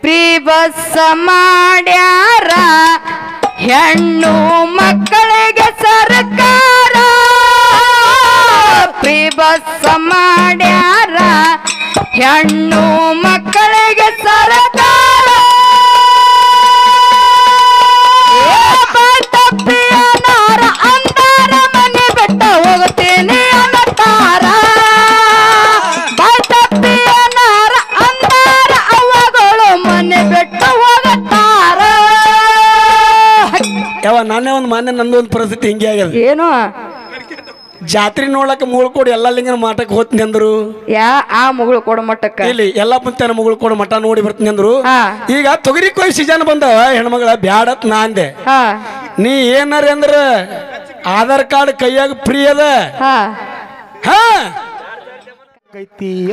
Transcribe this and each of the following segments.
Free bus ಮಾಡ್ಯಾರ ಹೆಣ್ಣು ಮಕ್ಕಳಿಗೆ ಸರ್ಕಾರ ಫ್ರೀ ಬಸ್ ಮಾಡ್ಯಾರ ಹೆಣ್ಣು ಮಕ್ಕಳಿಗೆ ಸರ್ಕಾರ ತಪ್ಪಿಯನಾರ ಅಂದಾರ ಮನೆ ಬಿಟ್ಟ ಹೋಗ್ತೀನಿ ಅನ್ನತಾರ ತಪ್ಪಿಯನಾರ ಅಂದಾರ ಅವಗಳು ಮನೆ ಬಿಟ್ಟು ಹೋಗುತ್ತಾರ. ಯಾವ ನಾನೇ ಒಂದು ಮಾನ್ಯ ನಂದು ಒಂದು ಪರಿಸ್ಥಿತಿ ಹಿಂಗೆ ಆಗ್ಯದ. ಏನು ಜಾತ್ರೆ ನೋಡಕ್ ಮುಗಳು ಕೊಡಿ ಎಲ್ಲ ಲಿಂಗನ ಮಠಕ್ಕೆ ಹೋಗ್ತೀನಿ ಅಂದ್ರು. ಆ ಮುಗಳು ಕೊಡ ಮಟ್ಟಕ್ಕ ಇಲ್ಲಿ ಎಲ್ಲಾ ಪುಂತನ ಮುಗಳು ಕೊಡ ಮಠ ನೋಡಿ ಬರ್ತೀನಿ ಅಂದ್ರು. ಈಗ ತೊಗರಿ ಕೊಯ್ ಸೀಸನ್ ಬಂದವ ಹೆಣ್ಮಗಳ ಬ್ಯಾಡತ್ ನಾ ಅಂದೆ. ನೀ ಏನಾರ ಅಂದ್ರ ಆಧಾರ್ ಕಾರ್ಡ್ ಕೈಯಾಗ ಫ್ರೀ ಅದ.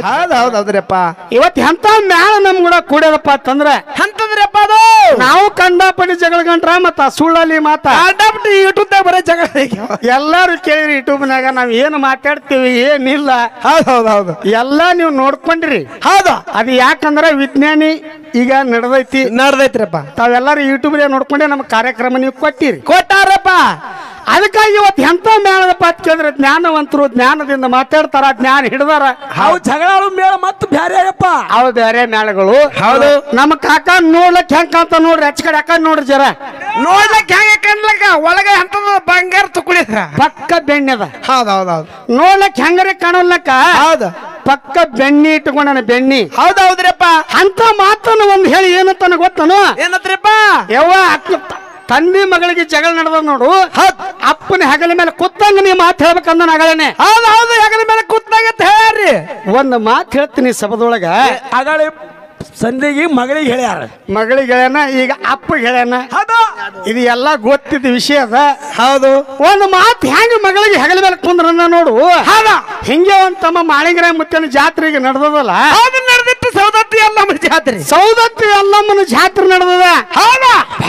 ಹೌದೌದ್ರಪ್ಪ ಇವತ್ ಎಂತ ಮ್ಯಾಲ ನಮ್ ಕೂಡ ಕೂಡ್ಯದಪ್ಪ ಅಂತಂದ್ರ ಅಂತಂದ್ರಪ್ಪ ಅದು ನಾವು ಕಂಡಾಪಟ್ಟಿ ಜಗಳ ಗಂಟ್ರ ಮತ್ತ ಸುಳ್ಳಲ್ಲಿ ಮಾತ ಯೂಟ್ಯೂಬ್ ಬರೀ ಜಗಳ ಎಲ್ಲಾರು ಕೇಳಿರಿ ಯೂಟ್ಯೂಬ್ನಾಗ ನಾವ್ ಏನ್ ಮಾತಾಡ್ತೀವಿ ಏನಿಲ್ಲ. ಹೌದೌದು ಎಲ್ಲಾ ನೀವು ನೋಡ್ಕೊಂಡ್ರಿ. ಹೌದು ಅದು ಯಾಕಂದ್ರ ವಿಜ್ಞಾನಿ ಈಗ ನಡ್ದೈತ್ರಪ್ಪ. ತಾವೆಲ್ಲಾರು ಯೂಟ್ಯೂಬ್ ನೋಡ್ಕೊಂಡೆ ನಮ್ಮ ಕಾರ್ಯಕ್ರಮ ನೀವು ಕೊಟ್ಟಾರಪ್ಪ. ಅದಕ್ಕಾಗಿ ಇವತ್ತು ಎಂತ ಮ್ಯಾಳದಪ್ಪ ಅಂತ ಕೇಳಿದ್ರೆ ಜ್ಞಾನವಂತರು ಜ್ಞಾನದಿಂದ ಮಾತಾಡ್ತಾರ, ಜ್ಞಾನ ಹಿಡ್ದಾರ. ಅವು ಜಗಳಾಳು ಮೇಳ ಮತ್ತು ಬ್ಯಾರೆ ಆಗಪ್ಪ ಅವು ಬೇರೆ ಮೇಳಗಳು. ಹೌದು ನಮ್ಮ ಕಾಕ ನೋಡ್ಲಕ್ ಹೆಂಗ್ ಕಾಂತ ನೋಡ್ರಿ, ಹೆಚ್ಚ ಕಡೆ ಯಾಕ ನೋಡ್ರಿ ಜರ ನೋಡ್ಲಕ್ ಹೆಂಗ ಕಣ್ಲಕ್ಕ ಒಳಗೆ ಅಂತದ ಬಂಗಾರ ತುಕುಳಿ ಪಕ್ಕ ಬೆಣ್ಣದ. ಹೌದೌದೌದು ನೋಡ್ಲಕ್ ಹೆಂಗಾರೆ ಕಾಣೋಲ್ಲಕ್ಕ. ಹೌದು ಪಕ್ಕ ಬೆಣ್ಣಿ ಇಟ್ಕೊಂಡನ ಬೆಣ್ಣಿ. ಹೌದೌದ್ರಪ್ಪ. ಅಂತ ಮಾತನ್ನು ಒಂದ್ ಹೇಳಿ ಏನಂತಾನ ಗೊತ್ತನು? ಏನತ್ರಪ್ಪ? ಯವ್ವ ತಂದೆ ಮಗಳಿಗೆ ಜಗಳ ನಡೆದ ನೋಡು. ಅಪ್ಪನ ಹೆಗಲ ಮೇಲೆ ಕೂತಂಗ ನೀ ಮಾತು ಹೇಳ್ಬೇಕಂದ ನಗಳನೆ. ಹೌದು ಹೆಗಲ ಮೇಲೆ ಕೂತಾಗ ಹೇಳ್ರಿ. ಒಂದ್ ಮಾತು ಹೇಳ್ತೀನಿ ಸಭದೊಳಗ. ಅಗಳೆ ಸಂಧಿಗೆ ಮಗಳಿಗೆ ಹೇಳ್ಯಾರ. ಮಗಳಿಗೆ ಹೇಳ್ಯಾನ, ಈಗ ಅಪ್ಪ ಹೇಳ್ಯಾನ. ಇದು ಎಲ್ಲ ಗೊತ್ತಿದ್ದ ವಿಷಯ ಅದ. ಹೌದು ಒಂದು ಮಾತು ಹೆಂಗ ಮಗಳಿಗೆ ಹೆಗಲ ಮೇಲೆ ಕುಂದ್ರನ್ನ ನೋಡು. ಹಿಂಗೆ ಒಂದ್ ತಮ್ಮ ಮಾಳಿಂಗರ ಮುತ್ತನ ಜಾತ್ರೆಗೆ ನಡೆದದಲ್ಲ. ನಡೆದಿತ್ತು ಸೌದತ್ತಿ ಎಲ್ಲಮ್ಮನ ಜಾತ್ರೆ. ಸೌದತ್ತಿ ಎಲ್ಲಮ್ಮನ ಜಾತ್ರೆ ನಡೆದದ.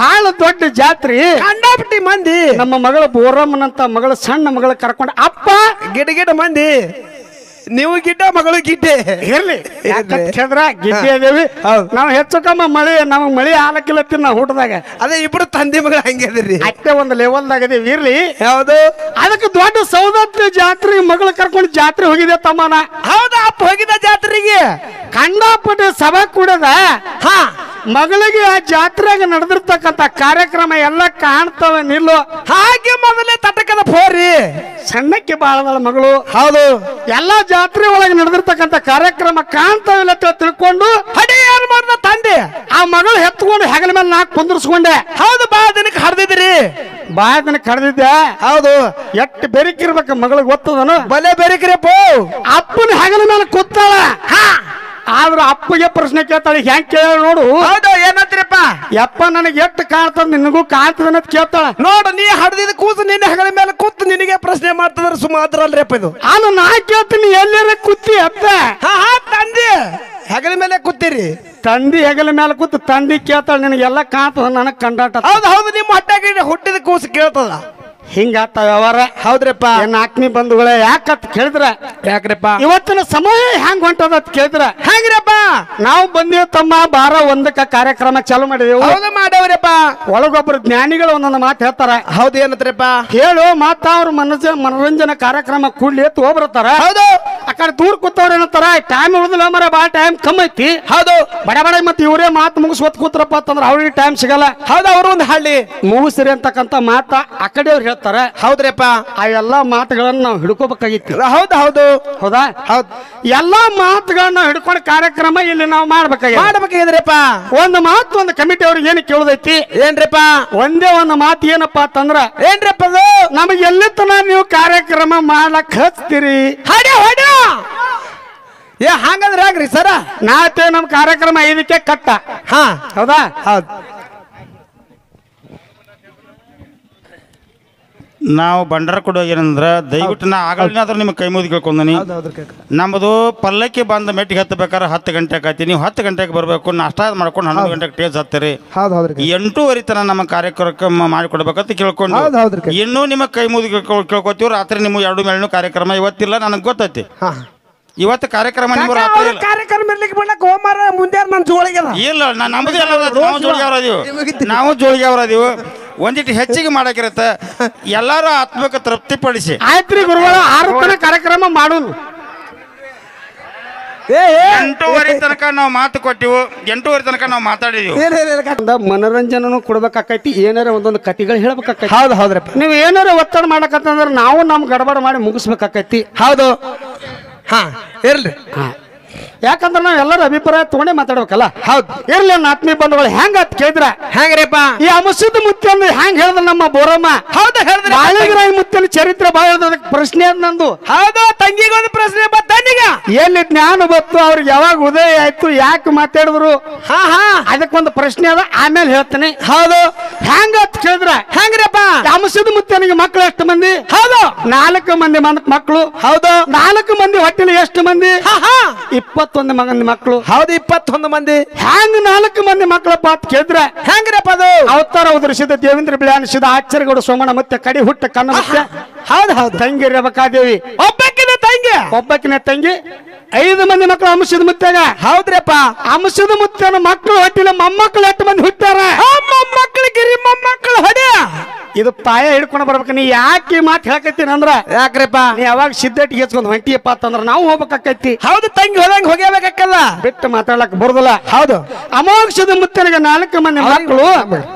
ಬಹಳ ದೊಡ್ಡ ಜಾತ್ರೆ. ಕಂಡಾಪಟ್ಟಿ ಮಂದಿ ನಮ್ಮ ಮಗಳ ಬೋರಮ್ಮನಂತ ಮಗಳ ಸಣ್ಣ ಮಗಳ ಕರ್ಕೊಂಡ ಅಪ್ಪ ಗಿಡ ಮಂದಿ. ನೀವು ಗಿಡ್ಡ ಮಗಳು ಗಿಡ್ಡೆ ಇರ್ಲಿ ಗಿಡ್ಡೆ ಅದೇವಿ. ನಾವು ಹೆಚ್ಚು ಕಮ್ಮ ಮಳೆ ನಮಗ್ ಮಳೆ ಆಲಕ್ಕಿಲ್ಲತ್ತೀನಿ ನಾವು ಊಟದಾಗ. ಅದೇ ಇಬ್ರು ತಂದೆ ಮಗಳು ಹಂಗೆ ಅದ್ರಿ. ಅಷ್ಟೇ ಒಂದು ಲೆವೆಲ್ದಾಗ ಅದೇವಿ. ಇರ್ಲಿ. ಯಾವುದು ಅದಕ್ಕೆ ದೊಡ್ಡ ಸೌದತ್ತಿ ಜಾತ್ರೆ ಮಗಳು ಕರ್ಕೊಂಡು ಜಾತ್ರೆ ಹೋಗಿದೆ ತಮ್ಮನ. ಹೌದಾ ಅಪ್ಪ ಹೋಗಿದ ಜಾತ್ರೆಗೆ. ಕಂಡಾಪಟ್ಟಿ ಸಭಾ ಕೂಡದ. ಮಗಳಿಗೆ ಆ ಜಾತ್ರೆಗೆ ನಡೆದಿರ್ತಕ್ಕಂಥ ಕಾರ್ಯಕ್ರಮ ಎಲ್ಲ ಕಾಣ್ತವೆ ನಿಲ್ಲು. ಹಾಗೆ ಮೊದಲೇ ತಟಕದ ಫೋರಿ ಸಣ್ಣಕ್ಕೆ ಬಾಳದಳ ಮಗಳು. ಹೌದು ಎಲ್ಲಾ ಜಾತ್ರೆ ಒಳಗೆ ನಡೆದಿರ್ತಕ್ಕಂಥ ಕಾರ್ಯಕ್ರಮ ಕಾಣ್ತಾವಿಲ್ಲ ತಿಳ್ಕೊಂಡು ಹಡಿ ಯಾರು ಮಾಡ್ದ ತಂದೆ ಆ ಮಗಳು ಹೆತ್ಕೊಂಡು ಹೆಗಲ ಮೇಲೆ ನಾಕ್ ಕುಂದರ್ಸ್ಕೊಂಡೆ. ಹೌದು ಬಾ ದಿನಕ್ಕೆ ಹಡ್ದಿದ್ರಿ. ಬಾಯ ದಿನಕ್ಕೆ ಹಡ್ದಿದ್ದೆ. ಹೌದು ಎಟ್ಟು ಬೆರಿಕಿರ್ಬೇಕು ಮಗಳಿಗೆ ಗೊತ್ತದನು. ಬಲೆ ಬೆರಿಕ್ರಿಪ್ಪ. ಅಪ್ಪನ ಹೆಗಲ ಮೇಲೆ ಕೂತಾಳ. ಆದ್ರ ಅಪ್ಪಗೆ ಪ್ರಶ್ನೆ ಕೇಳ್ತಾಳೆ. ಹೆಂಗ್ ಕೇಳ ನೋಡು. ಹೌದು ಏನಂತ್ರಿಪ್ಪ? ಯಪ್ಪ ನನಗೆ ಎಷ್ಟು ಕಾಣ್ತದ ನಿನಗೂ ಕಾಣ್ತದ ಕೇಳ್ತಾಳ. ನೋಡು ನೀ ಹಡ್ದಿದ್ ಕೂತು ನಿನ್ನ ಹೆಗಲ ಮೇಲೆ ಕೂತು ನಿನಗೆ ಪ್ರಶ್ನೆ ಮಾಡ್ತದ್ರ ಸುಮಾರು ಅಲ್ರಿಪ್ಪ ಇದು. ನಾ ಕೇಳ್ತೀನಿ ಎಲ್ಲಾರ ಕೂತಿ ಅಪ್ಪ. ತಂದೆ ಹೆಗಲ ಮೇಲೆ ಕೂತೀರಿ. ತಂದಿ ಹೆಗಲ ಮೇಲೆ ಕೂತು ತಂದಿ ಕೇಳ್ತಾಳ ನಿನಗೆಲ್ಲ ಕಾಣ್ತದ ನನಗ್ ಕಂಡಾಟ. ಹೌದು ನಿಮ್ಮ ಹೊಟ್ಟೆಗೆ ಹುಟ್ಟಿದ ಕೂಸು ಕೇಳ್ತದ. ಹಿಂಗಾತ ವ್ಯವಹಾರ. ಹೌದ್ರಪ್ಪ. ಆತ್ಮೀಯ ಬಂಧುಗಳೇ ಯಾಕತ್ ಕೇಳಿದ್ರ ಯಾಕ್ರಪ್ಪ ಇವತ್ತಿನ ಸಮಯ ಹೆಂಗ್ ಹೊಂಟದ ಕೇಳಿದ್ರ ಹೆಂಗ್ರಪ್ಪ? ನಾವು ಬಂದೇವ್ ತಮ್ಮ ಬಾರ ಒಂದಕ್ಕ ಕಾರ್ಯಕ್ರಮ ಚಾಲು ಮಾಡಿದೆವು. ಹೌದು ಮಾಡವ್ರಪ್ಪ. ಒಳಗೊಬ್ಬರು ಜ್ಞಾನಿಗಳು ಒಂದೊಂದು ಮಾತು ಹೇಳ್ತಾರ. ಹೌದು ಏನತ್ರಪ್ಪ? ಹೇಳು ಮಾತ ಅವ್ರ ಮನೋರಂಜನಾ ಕಾರ್ಯಕ್ರಮ ಕೂಡ್ಲಿ ಹೋಗ್ಬರ್ತಾರ. ಹೌದು ಆ ಕಡೆ ದೂರ ಕೂತವ್ರ ಏನಂತಾರ ಟೈಮ್ ಉಳಿದಿಲ್ಲ ಮರ ಬಾಳ ಟೈಮ್ ಕಮ್ಮಿ ಐತಿ. ಹೌದು ಬಡ ಬಡ ಮತ್ತೆ ಇವರೇ ಮಾತು ಮುಗಿಸ್ಕೊತ್ ಕೂತ್ರಪ್ಪ ಅಂತಂದ್ರ ಅವ್ರಿಗೆ ಟೈಮ್ ಸಿಗಲ್ಲ. ಹೌದು ಅವ್ರ ಒಂದು ಹಳ್ಳಿ ಮುಗಿಸ್ರಿ ಅಂತಕ್ಕಂಥ ಮಾತ ಆ ಕಡೆ ಅವ್ರು ಹೇಳ್ತಾರ. ಹೌದ್ರಪ್ಪ. ಆ ಎಲ್ಲಾ ಮಾತುಗಳನ್ನ ನಾವು ಹಿಡ್ಕೋಬೇಕಾಗಿತ್ತು. ಹೌದು ಹೌದು ಹೌದಾ? ಹೌದು. ಎಲ್ಲಾ ಮಾತುಗಳನ್ನ ಹಿಡ್ಕೊಂಡು ಕಾರ್ಯಕ್ರಮ ಇಲ್ಲಿ ನಾವು ಮಾಡ್ಬೇಕಾಗಿದ್ರಪ್ಪ. ಒಂದು ಮಾತು ಒಂದು ಕಮಿಟಿ ಅವ್ರಿಗೆ ಏನು ಕೇಳೋದೈತಿ ಏನ್ರಪ್ಪ? ಒಂದೇ ಒಂದು ಮಾತು ಏನಪ್ಪ ಅಂತಂದ್ರ ಏನ್ರಪ್ಪ ನಮಗೆ ಎಲ್ಲಿ ತನ ನೀವು ಕಾರ್ಯಕ್ರಮ ಮಾಡ್ಲಕ್ ಹಚ್ತೀರಿ. ಹಂಗಂದ್ರೆ ಆಗ್ರಿ ಸರ ನಾತೆ ನಮ್ ಕಾರ್ಯಕ್ರಮ 5ಕ್ಕೆ ಕಟ್ಟ. ಹೌದಾ? ಹೌದು. ನಾವು ಬಂಡಾರ ಕೊಡೋ ಏನಂದ್ರೆ ದಯವಿಟ್ಟು ನಾ ಆಗಲಿನಾದ್ರೂ ನಿಮಗೆ ಕೈ ಮುಗಿದು ಕೇಳ್ಕೊಂಡನಿ. ನಮ್ಮದು ಪಲ್ಲಕ್ಕಿ ಬಂದ ಮೆಟ್ಟಿಗೆ ಹತ್ತಬೇಕಾದ್ರೆ 10 ಗಂಟೆ ಆಕೈತಿ. ನೀವು 10 ಗಂಟೆಗೆ ಬರಬೇಕು. ನಾಷ್ಟ ಮಾಡ್ಕೊಂಡು 11 ಗಂಟೆಗೆ ಟೇಜ್ ಹತ್ತೀರಿ. 8:30 ತನ ನಮ್ಮ ಕಾರ್ಯಕ್ರಮ ಮಾಡಿಕೊಡ್ಬೇಕಂತ ಕೇಳ್ಕೊಂಡು ಇನ್ನೂ ನಿಮಗೆ ಕೈ ಮುಗಿದು ಕೇಳ್ಕೊತೀವಿ. ರಾತ್ರಿ ನಿಮ್ಮ 2 ಮೇಳೂ ಕಾರ್ಯಕ್ರಮ ಇವತ್ತಿಲ್ಲ ನನಗೆ ಗೊತ್ತೈತಿ. ಇವತ್ತು ಕಾರ್ಯಕ್ರಮ ನಿಮ್ಮ ಕಾರ್ಯಕ್ರಮ ಇರ್ಲಿಕ್ಕೆ ಬಿಡಕ್ ಹೋಮಾರ ಮುಂದೆ ನನ್ ಜೋಳಿಗೆ ಇಲ್ಲ ನಮ್ಮದು ನಾವು ಜೋಳಿಗೆ ಅವರದೀವಿ ನಾವು ಜೋಳಿಗೆ ಅವರದೀವು ಒಂದಿಟ್ಟು ಹೆಚ್ಚಿಗೆ ಮಾಡಾಕಿರತ್ತ ಎಲ್ಲಾರು ಆತ್ಮಕ ತೃಪ್ತಿಪಡಿಸಿ ಆಯ್ತ್ರಿ ಗುರುಗಳ 6 ತನಕ ಕಾರ್ಯಕ್ರಮ ಮಾಡೋನು 8:30 ತನಕ ನಾವು ಮಾತು ಕೊಟ್ಟಿವು 8:30 ತನಕ ನಾವು ಮಾತಾಡಿದೀವಿ ಮನೋರಂಜನೂ ಕೊಡ್ಬೇಕಾಕೈತಿ ಏನಾರ ಒಂದೊಂದು ಕತಿಗಳು ಹೇಳ್ಬೇಕಾಕೈತಿ ಹೌದು ಹೌದ್ರಪ್ಪ ನೀವು ಏನಾರ ಒತ್ತಡ ಮಾಡಕತ್ತಂದ್ರ ನಾವು ನಮ್ ಗಡಬಡ ಮಾಡಿ ಮುಗಿಸ್ಬೇಕಾಕೈತಿ ಹೌದು ಹಾ ಇರ್ಲಿ ಯಾಕಂದ್ರ ನಾವ್ ಎಲ್ಲರ ಅಭಿಪ್ರಾಯ ತಗೊಂಡೇ ಮಾತಾಡ್ಬೇಕಲ್ಲ ಹೌದು ಇರ್ಲಿ ನನ್ನ ಆತ್ಮೀಯ ಬಂಧುಗಳು ಹೆಂಗ ಅಂತ ಕೇಳಿದ್ರ ಹೆಂಗ್ರಿಪ್ಪ ಈ ಅಮಸಿದ ಮುತ್ಯ ಅಂದ್ರೆ ಹೆಂಗ್ ಹೇಳ್ದ ನಮ್ಮ ಬೋರಮ್ಮ ಹೌದು ಹೇಳಿದ್ರೆ ಬಾಳಗಿರಾಯಿ ಮುತ್ಯನ ಚರಿತ್ರೆ ಬಾಳ ಅದಕ್ಕೆ ಪ್ರಶ್ನೆ ಅದ್ ನಂದು ಹೌದು ತಂಗಿಗೊಂದು ಪ್ರಶ್ನೆ ತನ್ನಿಗ ಎಲ್ಲಿ ಜ್ಞಾನ ಬತ್ತು ಅವ್ರಿಗೆ ಯಾವಾಗ ಉದಯ ಆಯ್ತು ಯಾಕೆ ಮಾತಾಡಿದ್ರು ಹಾ ಹಾ ಅದಕ್ಕೊಂದು ಪ್ರಶ್ನೆ ಅದ ಆಮೇಲೆ ಹೇಳ್ತೇನೆ ಹೌದು ಹೆಂಗ ಅಂತ ಕೇಳಿದ್ರ ಹೆಂಗ್ರಿಪ್ಪ ಅಮಸಿದ ಮುತ್ಯನಿಗೆ ಮಕ್ಳು ಎಷ್ಟು ಮಂದಿ ಹೌದು 4 ಮಂದಿ ಮಕ್ಕಳು ಹೌದು 4 ಮಂದಿ ಹೊಟ್ಟೆಲಿ ಎಷ್ಟು ಮಂದಿ ಹಾ ಹಾ 21 ಮಂದಿ ಮಕ್ಕಳು ಹೌದು 21 ಮಂದಿ ಹ್ಯಾಂಗ 4 ಮಂದಿ ಮಕ್ಕಳಪ್ಪ ಅಂತ ಕೇಳಿದ್ರೆ ಹೆಂಗ್ರಪ್ಪ ಅದು ಅವತಾರ ಉದರಿಸಿದ ದೇವೇಂದ್ರ ಬಿಳಿಯಾನಿಸಿದ ಆಚಾರ್ಯಗೌಡ ಸೋಮಣ್ಣ ಮತ್ತೆ ಕಡಿ ಹುಟ್ಟ ಕಣ್ಣ ಮತ್ತೆ ಹೌದು ಹೌದು ತಂಗಿ ರೇವಕಾದೇವಿ ಒಬ್ಬಕ್ಕಿನ ತಂಗಿ 5 ಮಂದಿ ಮಕ್ಕಳು ಅಂಶದ ಮುತ್ಯಾಗ ಹೌದ್ರಪ್ಪ ಅಂಶದ ಮುತ್ಯನ ಮಕ್ಕಳು ಹೊಟ್ಟಿಲ್ಲ ಮೊಮ್ಮಕ್ಕಳು 8 ಮಂದಿ ಹುಟ್ಟಾರ ಮೊಮ್ಮಕ್ಕಳಿಗೆ ಮೊಮ್ಮಕ್ಕಳು ಹೊಡೆ ಇದು ಪಾಯ ಹಿಡ್ಕೊಂಡು ಬರ್ಬೇಕು ನೀ ಯಾಕೆ ಮಾತು ಹೇಳಕತ್ತೀನಿ ಅಂದ್ರ ಯಾಕ್ರಪ್ಪ ನೀ ಯಾವಾಗ ಸಿದ್ದಟ್ಟಿಗೆ ಹೆಚ್ಕೊಂಡ್ ಹೊಂಟಿಯಪ್ಪ ಅಂತಂದ್ರ ನಾವು ಹೋಗ್ಬೇಕಾಕೈತಿ ಹೌದು ತಂಗಿ ಹೋದಂಗ ಹೋಗ್ಯಾಬೇಕಲ್ಲ ಬಿಟ್ಟು ಮಾತಾಡಕ್ ಬರುದಿಲ್ಲ ಹೌದು ಅಮೋಕ್ಷದ ಮುತ್ತನಿಗೆ 4 ಮಂದಿ ಮಕ್ಕಳು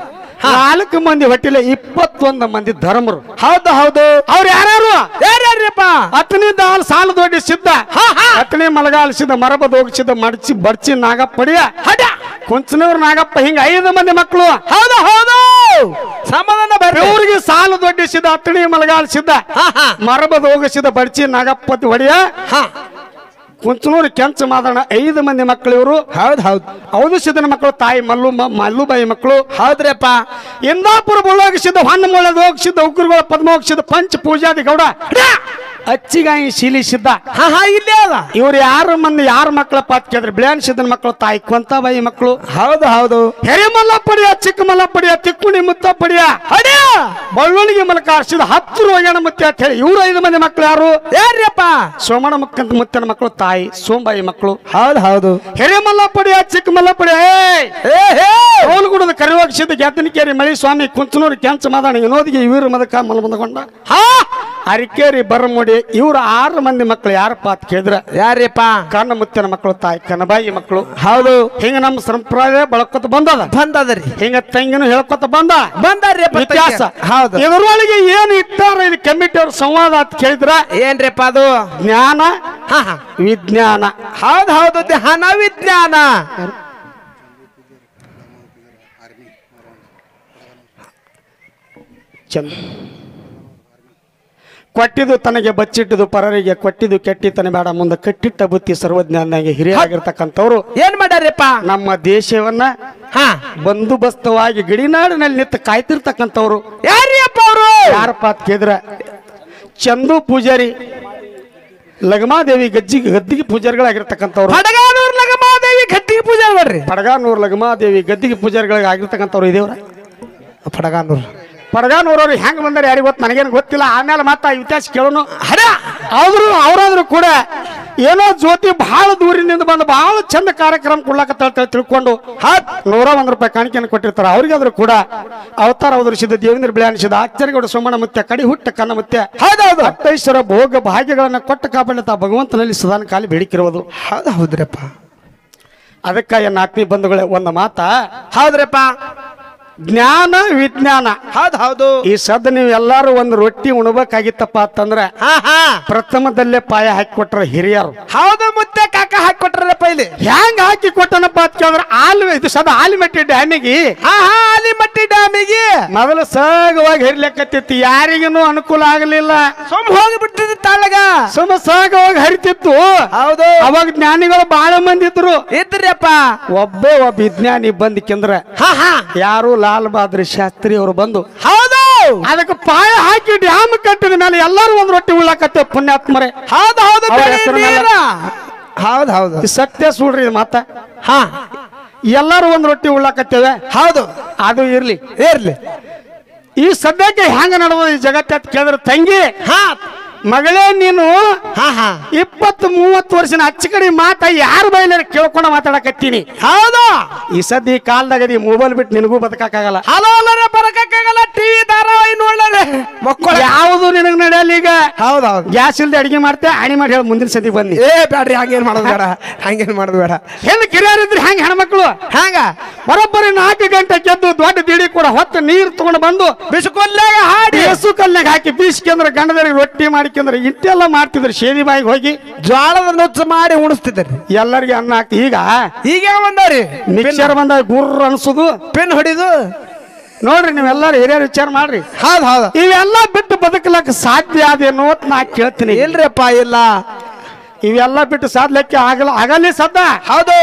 4 ಮಂದಿ ಹೊಟ್ಟಿಲೆ 21 ಮಂದಿ ಧರ್ಮರು ಹೌದು ಹೌದು ಅವ್ರು ಯಾರ್ಯಾರಪ್ಪ ಅತನಿ ದಾಲ್ ಸಾಲ ದೊಡ್ಡ ಸಿದ್ಧ ಅತನಿ ಮಲಗಾಲಿಸಿದ ಮರಬದ ಹೋಗಿಸಿದ ಮಡಚಿ ಬಡ್ಚಿ ನಾಗಪ್ಪಡಿಯ ಹಡ ಕುಂಚನವ್ರ ನಾಗಪ್ಪ ಹಿಂಗ 5 ಮಂದಿ ಮಕ್ಕಳು ಹೌದು ಹೌದು ಸಮಾಧಾನ ಬರ್ರಿ ಇವ್ರಿಗೆ ಸಾಲ ದೊಡ್ಡಿಸಿದ ಅತನಿ ಮಲಗಾಲಿಸಿದ ಮರಬದ ಹೋಗಿಸಿದ ಬಡ್ಚಿ ನಾಗಪ್ಪತಿ ಒಡೆಯ ಕುಂಚನೂರು ಕೆಂಚ ಮಾದಣ 5 ಮಂದಿ ಮಕ್ಕಳು ಇವರು ಹೌದು ಹೌದು ಹೌದು ಸಿದ್ದನ ಮಕ್ಕಳು ತಾಯಿ ಮಲ್ಲುಬಾಯಿ ಮಕ್ಕಳು ಹೌದ್ರಪ್ಪ ಇಂದಾಪುರ ಬುಳ್ಳೋಗಿಸಿದ ಹೊನ್ನ ಮೊಳೆದ ಹೋಗಿಸಿದ ಉಗ್ರಗಳ ಪದ್ಮ ಹೋಗಿಸಿದ ಪಂಚ ಪೂಜಾದಿ ಗೌಡ ಅಚ್ಚಿಗಾಯಿ ಶೀಲಿಸಿದ್ದ ಹಾ ಹಾ ಇಲ್ಲೇ ಅದ ಇವ್ರು 6 ಮಕ್ಕಳಪ್ಪ ಅಂತ ಕೇಳಿದ್ರೆ ಬಿಳಿಯಾನ್ ಸಿದ್ದನ ಮಕ್ಕಳು ತಾಯಿ ಕೊಂತಾಬಾಯಿ ಮಕ್ಕಳು ಹೌದು ಹೌದು ಹೆರಿಮಲ್ಲಪ್ಪಡಿಯ ಚಿಕ್ಕ ಮಲ್ಲಪ್ಪಡಿಯ ತಿಕ್ಕುಣಿ ಮುತ್ತಪ್ಪಡಿಯ ಹೊಡೆ ಬಳ್ಳುಳಿಗೆ ಮಲಕ ಆರಿಸಿದ 10 ರೋಗಣ ಮುತ್ಯ ಅಂತ ಹೇಳಿ ಇವ್ರು 5 ಮಂದಿ ಮಕ್ಕಳು ಯಾರು ಯಾರ್ಯಪ್ಪ ಸೋಮಣ್ಣ ಮುತ್ತನ ಮಕ್ಕಳು ತಾಯಿ ಸೋಂಬಾಯಿ ಮಕ್ಕಳು ಹೌದು ಹೌದು ಹೆರಿಮಲ್ಲಪ್ಪಡಿಯ ಚಿಕ್ಕ ಮಲ್ಲಪ್ಪಡಿಯ ಹೋಲ್ಗುಡದ ಕರಿವಾಕ್ಷಿದ ಗೆದ್ದನಿಕೇರಿ ಮಳಿ ಸ್ವಾಮಿ ಕುಂಚನೂರು ಕೆಂಚ ಮಾದಾಣ ವಿನೋದಿಗೆ ಇವರು ಮದಕ ಮಲಮಂದಗೊಂಡ ಅರಿಕೇರಿ ಬರಮುಡಿ ಇವ್ರು 6 ಮಂದಿ ಮಕ್ಕಳು ಯಾರಪ್ಪ ಅಂತ ಕೇಳಿದ್ರ ಯಾರ್ಯಪ್ಪ ಕಣ್ಣ ಮುತ್ತಿನ ಮಕ್ಕಳು ತಾಯಿ ಕನಬಾಯಿ ಮಕ್ಕಳು ಹೌದು ಹಿಂಗ ನಮ್ಮ ಸಂಪ್ರದಾಯ ಬಳಕೊತ ಬಂದದ್ರಿ ಹಿಂಗ ತಂಗಿನೂ ಹೇಳ್ಕೊತ ಬಂದಾರ್ಯಪ್ಪ ವ್ಯತ್ಯಾಸ ಹೌದು ಇದರೊಳಗೆ ಏನು ಇಟ್ಟಾರ ಇದು ಕಮಿಟಿ ಅವ್ರ ಸಂವಾದ ಅಂತ ಕೇಳಿದ್ರ ಏನ್ರಿಪ್ಪ ಅದು ಜ್ಞಾನ ವಿಜ್ಞಾನ ಹೌದು ಹೌದು ಧ್ಯಾನ ವಿಜ್ಞಾನ ಚಂದ ಕೊಟ್ಟಿದ್ದು ತನಗೆ ಬಚ್ಚಿಟ್ಟದು ಪರರಿಗೆ ಕೊಟ್ಟಿದ್ದು ಕೆಟ್ಟಿತನ ಬೇಡ ಮುಂದೆ ಕಟ್ಟಿಟ್ಟ ಬುತ್ತಿ ಸರ್ವಜ್ಞಾನಿಯಾಗಿ ಹಿರಿಯಾಗಿರ್ತಕ್ಕಂಥವ್ರು ಏನ್ ಮಾಡ್ಯಾರಪ್ಪ ನಮ್ಮ ದೇಶವನ್ನ ಬಂದೋಬಸ್ತವಾಗಿ ಗಡಿನಾಡಿನಲ್ಲಿ ನಿಂತು ಕಾಯ್ತಿರ್ತಕ್ಕಂಥವ್ರು ಯಾರ್ಯಪ್ಪ ಅವರು ಯಾರಪ್ಪ ಅಂತ ಕೇಳಿದ್ರ ಚಂದು ಪೂಜಾರಿ ಲಗಮಾದೇವಿ ಗದ್ದಿಗೆ ಪೂಜಾರಿಗಳಾಗಿರ್ತಕ್ಕಂಥವ್ರು ಪಡಗಾನೂರ್ ಲಗಮಾದೇವಿ ಗದ್ದಿಗೆ ಪೂಜಾರಿ ಪಡಗಾನೂರ್ ಲಗಮಾದೇವಿ ಗದ್ದಿಗೆ ಪೂಜಾರಿಗಳಾಗಿರ್ತಕ್ಕಂಥವ್ರು ಇದೇವ್ರ ಪಡಗಾನೂರವ್ರು ಹೆಂಗ್ ಬಂದಾರ ಯಾರಿಗೆ ಗೊತ್ತು ನನಗೇನು ಗೊತ್ತಿಲ್ಲ ಆಮೇಲೆ ಮತ್ತೆ ಇತಿಹಾಸ ಕೇಳೋನು ಅವರಾದ್ರೂ ಕೂಡ ಏನೋ ಜ್ಯೋತಿ ಬಹಳ ದೂರಿನಿಂದ ಬಂದು ಬಹಳ ಚಂದ ಕಾರ್ಯಕ್ರಮ ಕೊಡ್ಲಾಕತ್ತ ತಿಳ್ಕೊಂಡು 101 ರೂಪಾಯಿ ಕಾಣಿಕೆಯನ್ನು ಕೊಟ್ಟಿರ್ತಾರೆ ಅವ್ರಿಗಾದ್ರೂ ಕೂಡ ಅವತಾರ ಅವತರಿಸಿದ ದೇವೇಂದ್ರ ಬಿಳಿಯಾನಿಸಿದ ಆಚಾರ್ಯಗೌಡ ಸೋಮಣ್ಣ ಮುತ್ಯ ಕಡಿ ಹುಟ್ಟ ಕನ್ನ ಮುತ್ಯ ಹೌದೌದು ಅತ್ತೈಶ್ವರ ಭೋಗ ಭಾಗ್ಯಗಳನ್ನ ಕೊಟ್ಟ ಕಾಪಾಡುತ್ತಾ ಭಗವಂತನಲ್ಲಿ ಸದಾನ ಕಾಲಿ ಬೇಡಿಕಿರುವುದು ಹೌದ್ರಪ್ಪ ಅದಕ್ಕ ಎನ್ನ ಆತ್ಮೀಯ ಬಂಧುಗಳೇ ಒಂದು ಮಾತ ಹೌದ್ರಪ್ಪ ಜ್ಞಾನ ವಿಜ್ಞಾನ ಹೌದು ಈ ಸದ್ದ ನೀವು ಎಲ್ಲಾರು ಒಂದು ರೊಟ್ಟಿ ಉಣ್ಬೇಕಾಗಿತ್ತಪ್ಪ ಅಂತಂದ್ರ ಪ್ರಥಮದಲ್ಲೇ ಪಾಯ ಹಾಕಿ ಕೊಟ್ರ ಹಿರಿಯರು ಹೌದು ಮುತ್ತೆ ಕಾಕ ಹಾಕಿ ಕೊಟ್ರಪ್ಪ ಇಲ್ಲಿ ಹೆಂಗ್ ಹಾಕಿ ಕೊಟ್ಟನಪ್ಪ ಅಂತ ಕೇಳಿದ್ರ ಇದು ಸದ ಆಲಿಮಟ್ಟಿ ಡ್ಯಾಮಿಗೆ ಆಲಿಮಟ್ಟಿ ಡ್ಯಾಮಿಗೆ ಮೊದಲು ಸಹಗವಾಗಿ ಹರಿಲಿಕ್ಕತ್ತಿತ್ತು ಯಾರಿಗೂ ಅನುಕೂಲ ಆಗಲಿಲ್ಲ ಹೋಗಿಬಿಟ್ಟಿದ್ದು ತಾಳಗ ಸಹಗವಾಗಿ ಹರಿತಿತ್ತು ಹೌದು ಅವಾಗ ಜ್ಞಾನಿಗಳು ಬಹಳ ಮಂದಿ ಇದ್ರಪ್ಪ ಒಬ್ಬ ವಿಜ್ಞಾನಿ ಬಂದಿಕ್ಕಂದ್ರ ಯಾರು ಲಾಲ್ ಬಹದ್ದೂರ್ ಶಾಸ್ತ್ರಿ ಅವರು ಬಂದು ಹೌದು ಅದಕ್ಕೆ ಪಾಯ ಹಾಕಿ ಡ್ಯಾಮ್ ಕಟ್ಟಿದ ಮೇಲೆ ಎಲ್ಲರೂ ಒಂದು ರೊಟ್ಟಿ ಉಳ್ಳಾಕತ್ತೆ ಪುಣ್ಯಾತ್ಮರೇ ಹೌದು ಸತ್ಯ ಸುಡ್ರಿ ಇದು ಮಾತ ಎಲ್ಲರೂ ಒಂದು ರೊಟ್ಟಿ ಉಳ್ಳಾಕತ್ತೇವೆ ಹೌದು ಅದು ಇರ್ಲಿ ಈ ಸದ್ಯಕ್ಕೆ ಹೆಂಗ ನಡೆದ ಈ ಜಗತ್ತ ಕೇಳಿದ್ರೆ ತಂಗಿ ಮಗಳೇ ನೀನು ಹಾ ಹಾ 20-30 ವರ್ಷನ ಅಚ್ಚ ಕಡೆ ಮಾತ ಯಾರ ಬೈಲಾರ ಕೇಳ್ಕೊಂಡ ಮಾತಾಡಕತ್ತೀನಿ. ಹೌದು ಈ ಸದ್ಯ ಈ ಕಾಲದಾಗ ಈ ಮೊಬೈಲ್ ಬಿಟ್ಟು ನಿನಗೂ ಬದುಕಾಗಲ್ಲ. ಹಲೋ ಅಲ್ಲರೆ ಬರಕಾಗಲ್ಲ, ಟಿವಿ ಧಾರಾವಾಹಿ ನೋಡ್ಲಾರೆ ಮಕ್ಕಳು ಯಾವುದು ನಿನಗ್ ನಡೆಯಲ್ಲ ಈಗ. ಹೌದೌದು ಗ್ಯಾಸ್ ಇಲ್ದೆ ಅಡಿಗೆ ಮಾಡ್ತೆ ಆಣಿ ಮಾಡಿ ಹೇಳಿ ಮುಂದಿನ ಸತಿ ಬನ್ನಿ. ಬ್ಯಾಡ್ರಿ ಹಂಗೇನ್ ಮಾಡೋದು ಬೇಡ, ಹಂಗೇನ್ ಮಾಡೋದು ಬೇಡ. ಹೆಣ್ಣು ಕಿರಿಯರಿದ್ರೆ ಹೆಂಗ್ ಹೆಣ್ಮಕ್ಳು ಹಂಗ ಬರೋಬ್ಬರಿ 4 ಗಂಟೆ ಕೆದ್ದು ದೊಡ್ಡ ದಿಡಿ ಕೂಡ ಹೊತ್ತು ನೀರು ತಗೊಂಡು ಬಂದು ಬಿಸ್ಕೊಲ್ಲಾಗ ಹಾಡಿ ಬೇಸು ಕಲ್ನಾಗ ಹಾಕಿ ಬೀಸ್ಕಂದ್ರ ಗಂಡದರಿಗೆ ರೊಟ್ಟಿ ಮಾಡಿಕಂದ್ರ ಇಟ್ಟೆಲ್ಲ ಮಾಡ್ತಿದ್ರು. ಶೇದಿ ಬಾಯಿಗೆ ಹೋಗಿ ಜ್ವಾಳದ ನುಚ್ಚ ಮಾಡಿ ಉಣಿಸ್ತಿದ್ರಿ, ಎಲ್ಲರಿಗೆ ಅನ್ನ ಹಾಕ್ತಿ. ಈಗ ಬಂದವ್ರಿ ಮಿಕ್ಸರ್ ಬಂದ ಗುರ್ರ ಅನ್ಸುದು, ಪೆನ್ ಹೊಡಿದು. ನೋಡ್ರಿ ನೀವೆಲ್ಲರೂ ಹಿರಿಯರು ವಿಚಾರ ಮಾಡ್ರಿ. ಹೌದು ಇವೆಲ್ಲ ಬಿಟ್ಟು ಬದುಕಲಕ್ಕ ಸಾಧ್ಯ ಅದೇನೋ ಅಂತ ನಾ ಕೇಳ್ತೀನಿ. ಇಲ್ರಿಪ್ಪ ಇಲ್ಲ, ಇವೆಲ್ಲ ಬಿಟ್ಟು ಸಾಧ್ಲಿಕ್ಕೆ ಆಗಲಿ ಸದ್ದ. ಹೌದು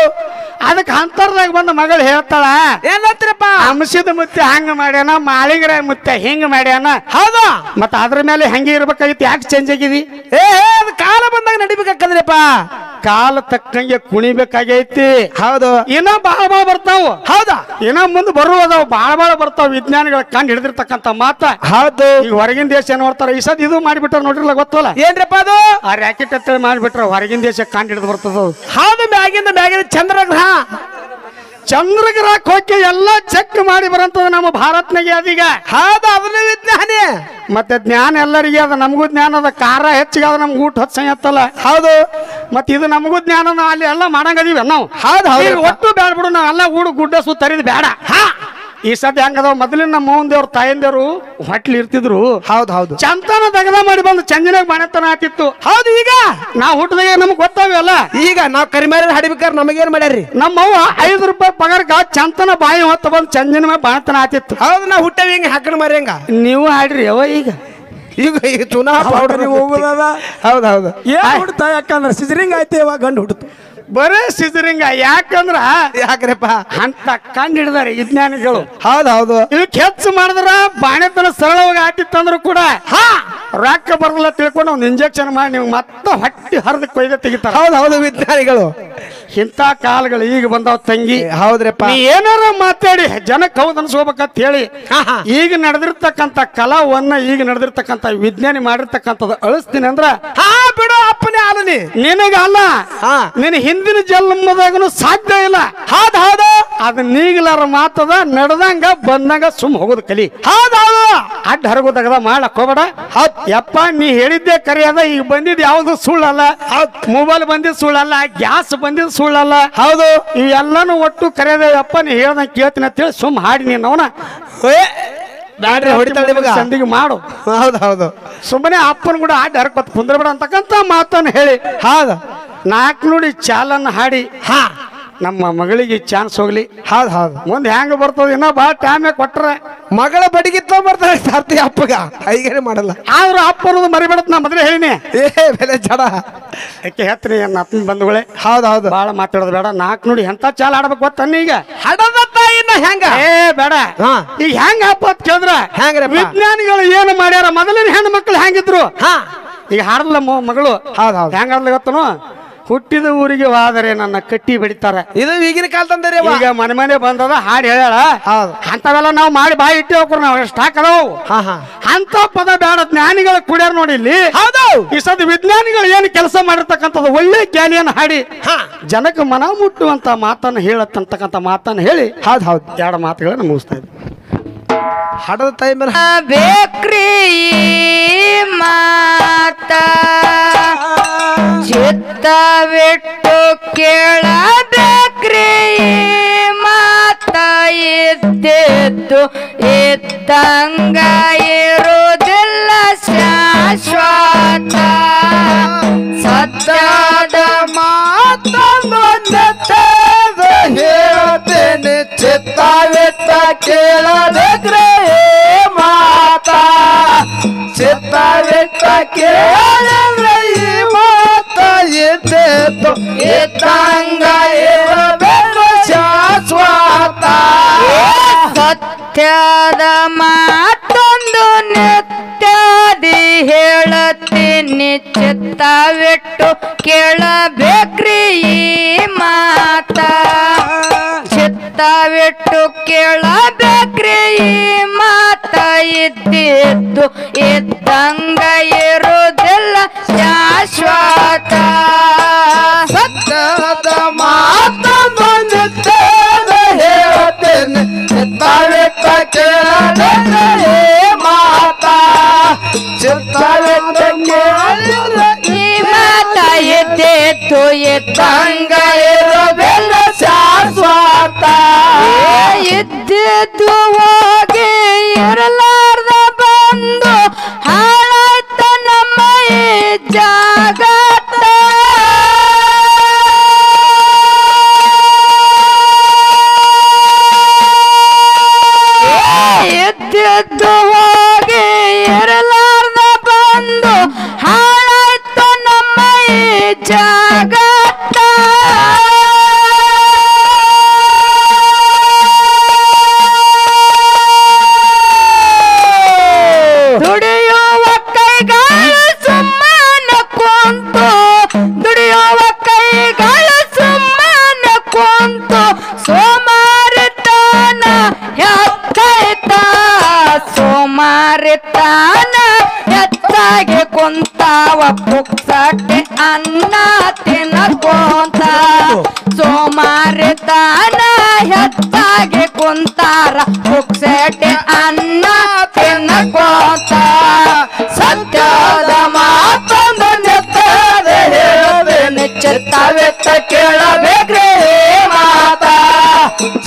ಅದಕ್ಕೆ ಅಂತರ್ದಾಗ ಬಂದ ಮಗಳು ಹೇಳ್ತಾಳ, ಏನಂತೀರಪ್ಪ? ಅಂಶದ ಮುತ್ತೆ ಹಂಗ ಮಾಡ್ಯಾನ, ಮಾಳಿಗರ ಮುತ್ತೆ ಹಿಂಗ ಮಾಡ್ಯಾನ. ಹೌದು ಮತ್ತ ಅದ್ರ ಮೇಲೆ ಹಂಗೆ ಇರ್ಬೇಕಾಗಿತ್ತು, ಯಾಕೆ ಚೇಂಜ್ ಆಗಿದಿ? ಅದು ಕಾಲ ಬಂದಾಗ ನಡಿಬೇಕಾಕಂದ್ರಪ್ಪ, ಕಾಲ ತಕ್ಕಂಗೆ ಕುಣಿಬೇಕಾಗೈತಿ. ಹೌದು ಇನ್ನ ಬಾಳ ಬರ್ತಾವ. ಹೌದಾ ಇನ್ನ ಮುಂದೆ ಬರುವುದಾವ್ ಬಾಳ ಬರ್ತಾವ. ವಿಜ್ಞಾನಿಗಳ ಕಂಡು ಹಿಡಿದಿರ್ತಕ್ಕಂಥ ಮಾತ. ಹೌದು ಈಗ ಹೊರಗಿನ ದೇಶ ನೋಡ್ತಾರ. ಈ ಸದ್ ಇದು ಮಾಡಿಬಿಟ್ರ ನೋಡ್ರಿಲ್ಲ, ಗೊತ್ತಲ್ಲ ಏನ್ರಪ್ಪ ಅದು? ಆ ರ್ಯಾಕೆಟ್ ಹತ್ತಳಿ ಮಾಡಿಬಿಟ್ರ ಹೊರಗಿನ ದೇಶ ಕಂಡು ಹಿಡಿದು ಬರ್ತದ. ಹೌದು ಮ್ಯಾಗಿನ ಚಂದ್ರಗ್ರಹ ಚಂದ್ರಗ್ರಹಕ್ಕೆ ಹೋಗಿ ಎಲ್ಲ ಚೆಕ್ ಮಾಡಿ ಬರಂತದ ನಮ್ಮ ಭಾರತ್ನಾಗೆ ಅದೀಗ. ಹೌದು ಅದನ್ನ ವಿಜ್ಞಾನಿ ಮತ್ತೆ ಜ್ಞಾನ ಎಲ್ಲರಿಗೆ ಅದ, ನಮಗೂ ಜ್ಞಾನ ಅದ. ಖಾರ ಹೆಚ್ಚಿಗೆ ಅದ, ನಮ್ಗೆ ಊಟ ಹತ್ತಲ್ಲ. ಹೌದು ಮತ್ತೆ ಇದು ನಮಗೂ ಜ್ಞಾನ ಅಲ್ಲಿ ಎಲ್ಲ ಮಾಡಂಗದೀವಿ ನಾವು. ಹೌದು ಒಟ್ಟು ಬೇಡ ಬಿಡು, ನಾವೆಲ್ಲ ಊಡು ಗುಡ್ಡ ಸುತ್ತರಿದ್ ಬೇಡ. ಈ ಸದ್ಯ ಹೆಂಗದಾವ, ಮೊದಲಿನ ನಮ್ಮ ಮೌಂದೇವ್ರು ತಾಯಿಂದೇವ್ರು ಹೊಟ್ಲಿ ಇರ್ತಿದ್ರು. ಹೌದು ಚಂತನ ದಗದ ಮಾಡಿ ಬಂದು ಚಂದಿನಾಗ ಬಾಣತನ ಆತಿತ್ತು. ಹೌದು ಈಗ ನಾವು ಹುಟ್ಟದಾಗ ನಮ್ಗೆ ಗೊತ್ತಾವಲ್ಲ. ಈಗ ನಾವ್ ಕರಿಮಾರಿ ಹಡಿಬೇಕಾರೆ ನಮಗೇನ್ ಮಾಡ್ಯಾರ್ರಿ? ನಮ್ಮವ್ವ 5 ರೂಪಾಯಿ ಪಗಾರಕ್ಕ ಚಂತನ ಬಾಯಿ ಹೊತ್ತ ಬಂದು ಚಂದಿನ ಮೇಲೆ ಬಾಣತನ ಆತಿತ್ತು. ಹೌದು ನಾವು ಹುಟ್ಟವಿ ಹಿಂಗ ಹಾಕಣ ಮರಿ ಹಂಗ. ನೀವು ಆಡ್ರಿ ಅವ ಈಗ ಚುನಾ ಪೌಡರ್ ಹೋಗುದದ. ಹೌದು ಏನ್ ಹುಡ್ತಾ? ಯಾಕಂದ್ರೆ ಸಿಜರಿಂಗ್ ಆಯ್ತು, ಇವಾಗ ಗಂಡು ಹುಡ್ತು. ಬರೇ ಸಿಜರಿಂಗ. ಯಾಕಂದ್ರ ಯಾಕ್ರಪ್ಪ ಅಂತ ಕಂಡು ಹಿಡಿದಾರೆ ವಿಜ್ಞಾನಿಗಳು. ಹೌದು ಇದಕ್ಕೆ ಹೆಚ್ಚು ಮಾಡಿದ್ರ ಬಾಣೆತನ ಸರಳವಾಗಿ ಆತಿತ್ತಂದ್ರು ಕೂಡ ರೊಕ್ಕ ಬರಲ್ಲ ತಿಳ್ಕೊಂಡು ಒಂದು ಇಂಜೆಕ್ಷನ್ ಮಾಡಿ ನೀವು ಮತ್ತೆ ಹೊಟ್ಟಿ ಹರಿದು ಕೊಯ್ದ ತೆಗಿತಾರ. ಹೌದು ವಿಜ್ಞಾನಿಗಳು. ಇಂಥ ಕಾಲಗಳು ಈಗ ಬಂದಾವ್ ತಂಗಿ. ಹೌದ್ರಪ್ಪ, ನೀ ಏನಾರ ಮಾತಾಡಿ ಜನಕ್ಕೆ ಹೌದು ಅನ್ಸ್ಕೋಬೇಕಂತ ಹೇಳಿ ಈಗ ನಡೆದಿರ್ತಕ್ಕಂಥ ಕಲಾವನ್ನ, ಈಗ ನಡೆದಿರ್ತಕ್ಕಂಥ ವಿಜ್ಞಾನಿ ಮಾಡಿರ್ತಕ್ಕಂಥದ್ದು ಅಳಿಸ್ತೀನಿ ಅಂದ್ರ ಬಿಡು ಅಪ್ಪನೇ ಆಲನಿ ನಿನಗ ಅಲ್ಲ, ನಿನ್ನ ಹಿಂದಿನ ಜನ್ಮದಾಗನು ಸಾಧ್ಯ ಇಲ್ಲ. ಹೌದು ಅದ ನೀಗಲಾರ ಮಾತದ, ನಡೆದಂಗ ಬಂದಂಗ ಸುಮ್ ಹೋಗೋದು ಕಲಿ. ಹೌದು ಅಡ್ಡ ಹರಗೋದಾಗದ ಮಾಡಕ್ ಹೋಗ್ಬೇಡ. ಯಪ್ಪ ನೀ ಹೇಳಿದ್ದೆ ಕರೆಯದ. ಈಗ ಬಂದಿದ್ ಯಾವ್ದು ಸುಳ್ಳಲ್ಲ. ಮೊಬೈಲ್ ಬಂದಿದ್ ಸುಳ್ಳಲ್ಲ, ಗ್ಯಾಸ್ ಬಂದಿದ್ ಸುಳ್ಳಲ್ಲ. ಹೌದು ಇವೆಲ್ಲಾನು ಒಟ್ಟು ಕರೆಯದ. ಯಪ್ಪ ನೀ ಹೇಳ್ದಂಗ ಕೇಳ್ತೀನಿ ಅಂತೇಳಿ ಸುಮ್ ಹಾಡಿ ನೀನ್ ಅವನ ಬ್ಯಾಡ್ರಿ ಹೊಡಿತಾಳೆ ಸಂದಿಗೆ ಮಾಡು. ಹೌದು ಸುಮ್ಮನೆ ಅಪ್ಪನ ಕೂಡ ಆಡಿ ಹರಕ್ ಕುಂದ್ರಬೇಡ ಅಂತಕ್ಕಂಥ ಮಾತನ್ನು ಹೇಳಿ 4 ನುಡಿ ಚಾಲನ್ನ ಹಾಡಿ ನಮ್ಮ ಮಗಳಿಗೆ ಚಾನ್ಸ್ ಹೋಗ್ಲಿ. ಹೌದು ಮುಂದೆ ಹೆಂಗ ಬರ್ತದ, ಇನ್ನೂ ಭಾಳ ಟೈಮ್ ಕೊಟ್ರ ಮಗಳ ಬಡಿಗಿತ್ತ ಬರ್ತಾಳೆ ಸಾರ್ತಿ ಅಪ್ಪಗ. ಐಗೇನೆ ಮಾಡಲ್ಲ. ಆದ್ರೂ ಅಪ್ಪ ಅನ್ನೋದು ಮರಿಬೇಡತ್ ನಾ ಮೊದಲೇ ಹೇಳಿನಿ. ಬೆಲೆ ಜಡ ಯಾಕೆ ಹೇಳ್ತೀನಿ ನನ್ನ ಅಪ್ಪನ ಬಂಧುಗಳೇ. ಹೌದು ಭಾಳ ಮಾತಾಡೋದು ಬೇಡ. 4 ನುಡಿ ಎಂತ ಚಾಲ ಆಡ್ಬೇಕು ಗೊತ್ತನ್ನ ಈಗ. ಹಡದ ತಾಯಿನ ಹೆಂಗ ಬೇಡ. ಈಗ ಹೆಂಗ ಅಪ್ಪ ಅಂತ ಕೇಳಿದ್ರ ವಿಜ್ಞಾನಿಗಳು ಏನು ಮಾಡ್ಯಾರ, ಮೊದಲಿನ ಹೆಣ್ಣು ಮಕ್ಕಳು ಹೆಂಗಿದ್ರು ಈಗ ಹಾಡಲ್ಲ ಮಗಳು. ಹೆಂಗಾಡ್ಲ ಗೊತ್ತನು, ಹುಟ್ಟಿದ ಊರಿಗೆ ಹೋದರೆ ನನ್ನ ಕಟ್ಟಿ ಬಿಡ್ತಾರ. ಇದು ಈಗಿನ ಕಾಲ ತಂದರೆ ಈಗ ಮನೆ ಬಂದದ ಹಾಡು ಹೇಳ್ಯಾಳ. ಅಂತವೆಲ್ಲ ನಾವು ಮಾಡಿ ಬಾಯಿ ಇಟ್ಟೇವ್ರು, ನಾವು ಎಷ್ಟು ಹಾಕದವು ಅಂತ ಪದ ಬೇಡ. ಜ್ಞಾನಿಗಳ ಕುಡಿಯಾರ ನೋಡಿ ಇಲ್ಲಿ. ಈ ಸದ್ ವಿಜ್ಞಾನಿಗಳು ಏನು ಕೆಲಸ ಮಾಡಿರ್ತಕ್ಕಂಥದ್ದು ಒಳ್ಳೆ ಜ್ಞಾನಿಯನ್ನು ಹಾಡಿ ಜನಕ್ಕೆ ಮನ ಮುಟ್ಟುವಂತ ಮಾತನ್ನು ಹೇಳತ್ತಂತಕ್ಕಂಥ ಮಾತನ್ನು ಹೇಳಿ 2 ಮಾತುಗಳನ್ನು ಮುಗಿಸ್ತಾ ಇದ್ದೆ. ಹಡದ ತಾಯಿ ಮೇಲೆ ಬೇಕ್ರಿ ಮಾತ ಚಿತ್ತವಿಟ್ಟು ಕೇಳಬೇಕ್ರಿ ಮಾತ. ಇದ್ದಿದ್ದು ಇದ್ದಂಗ ಇರುವುದಿಲ್ಲ ಶಾಶ್ವತ. ಸತ್ಯದ ಮಾತನ್ನು ಹೇಳ್ತೇನೆ, ಚಿತ್ತವಿಟ್ಟ ಕೇಳಬೇಕ್ರಿ ಮಾತ. ಚಿತ್ತವಿಟ್ಟ ಕೇಳಿದ್ರೆ ಈ ಮಾತ ಇದ್ದಿದ್ದು ಇದ್ದಂಗ ಇರಬೇಕು ಶಾಶ್ವತ. ಸತ್ಯದ ಮಾತೊಂದು ನಿತ್ಯದಿ ಹೇಳತೀನಿ, ಚಿತ್ತವಿಟ್ಟು ಕೇಳಬೇಕ್ರಿ ಈ ಮಾತ. ಚಿತ್ತವಿಟ್ಟು ಕೇಳಬೇಕ್ರಿ ಈ ಮಾತ. ಇದ್ದಿದ್ದು ಇದ್ದಂಗ ಇರುವುದಿಲ್ಲ ಶಾಶ್ವತ ಸತ್ಯದ ಮಾತನ್ನು ನಿತ್ಯದ ಹೇಳುತ್ತೇನೆ ಚಿತ್ತವಿಟ್ಟ ಕೇಳದೆ ಮಾತಾ ಚಿತ್ತವಿಟ್ಟ ಕೇಳಿದ ಈ ಮಾತ ಎದ್ದೆದ್ದು ಎದ್ದಂಗ ಇರಬೇಡ ಶಾಶ್ವತ ಇದ್ದಿದ್ದು ಹೋಗಿ ಇರಲಾರ್ದ ಬಂದು ಹಾಳಾಯ್ತ ನಮ್ಮ ಈ ಜಾಗತ್ತ ಇದ್ದಿದ್ದು ಹೋಗಿ ಇರಲಾರ್ದ ಬಂದು ಹಾಳಾಯ್ತ ನಮ್ಮ ಈ ಜಾಗತ್ತ ದುಡಿಯುವ ಕೈಗಳು ಸುಮ್ಮನೆ ಕುಂತು ದುಡಿಯುವ ಕೈಗಳು ಸುಮ್ಮನೆ ಕುಂತು ಸೋಮಾರಿತನ ಹೆಚ್ಚಾಯ್ತ ಸೋಮಾರಿತನ ಹೆಚ್ಚಾಗಿ ಕುಂತಾವ ಪುಕ್ಸಟ್ಟೆ ಅನ್ನ ತಿನ್ನಕೊಂತ ಸೋಮಾರಿತನ ಹೆಚ್ಚಾಗಿ ಕುಂತಾರ ಪುಕ್ಸಟ್ಟೆ ಅನ್ನ ತಿನ್ನಕೊಂತ ಸತ್ಯದ ಮಾತನ್ನು ನಿತ್ಯದ ಹೇಳುತ್ತೇನೆ ಚಿತ್ತವಿಟ್ಟ ಕೇಳಬೇಕ್ರಿ ಮಾತಾ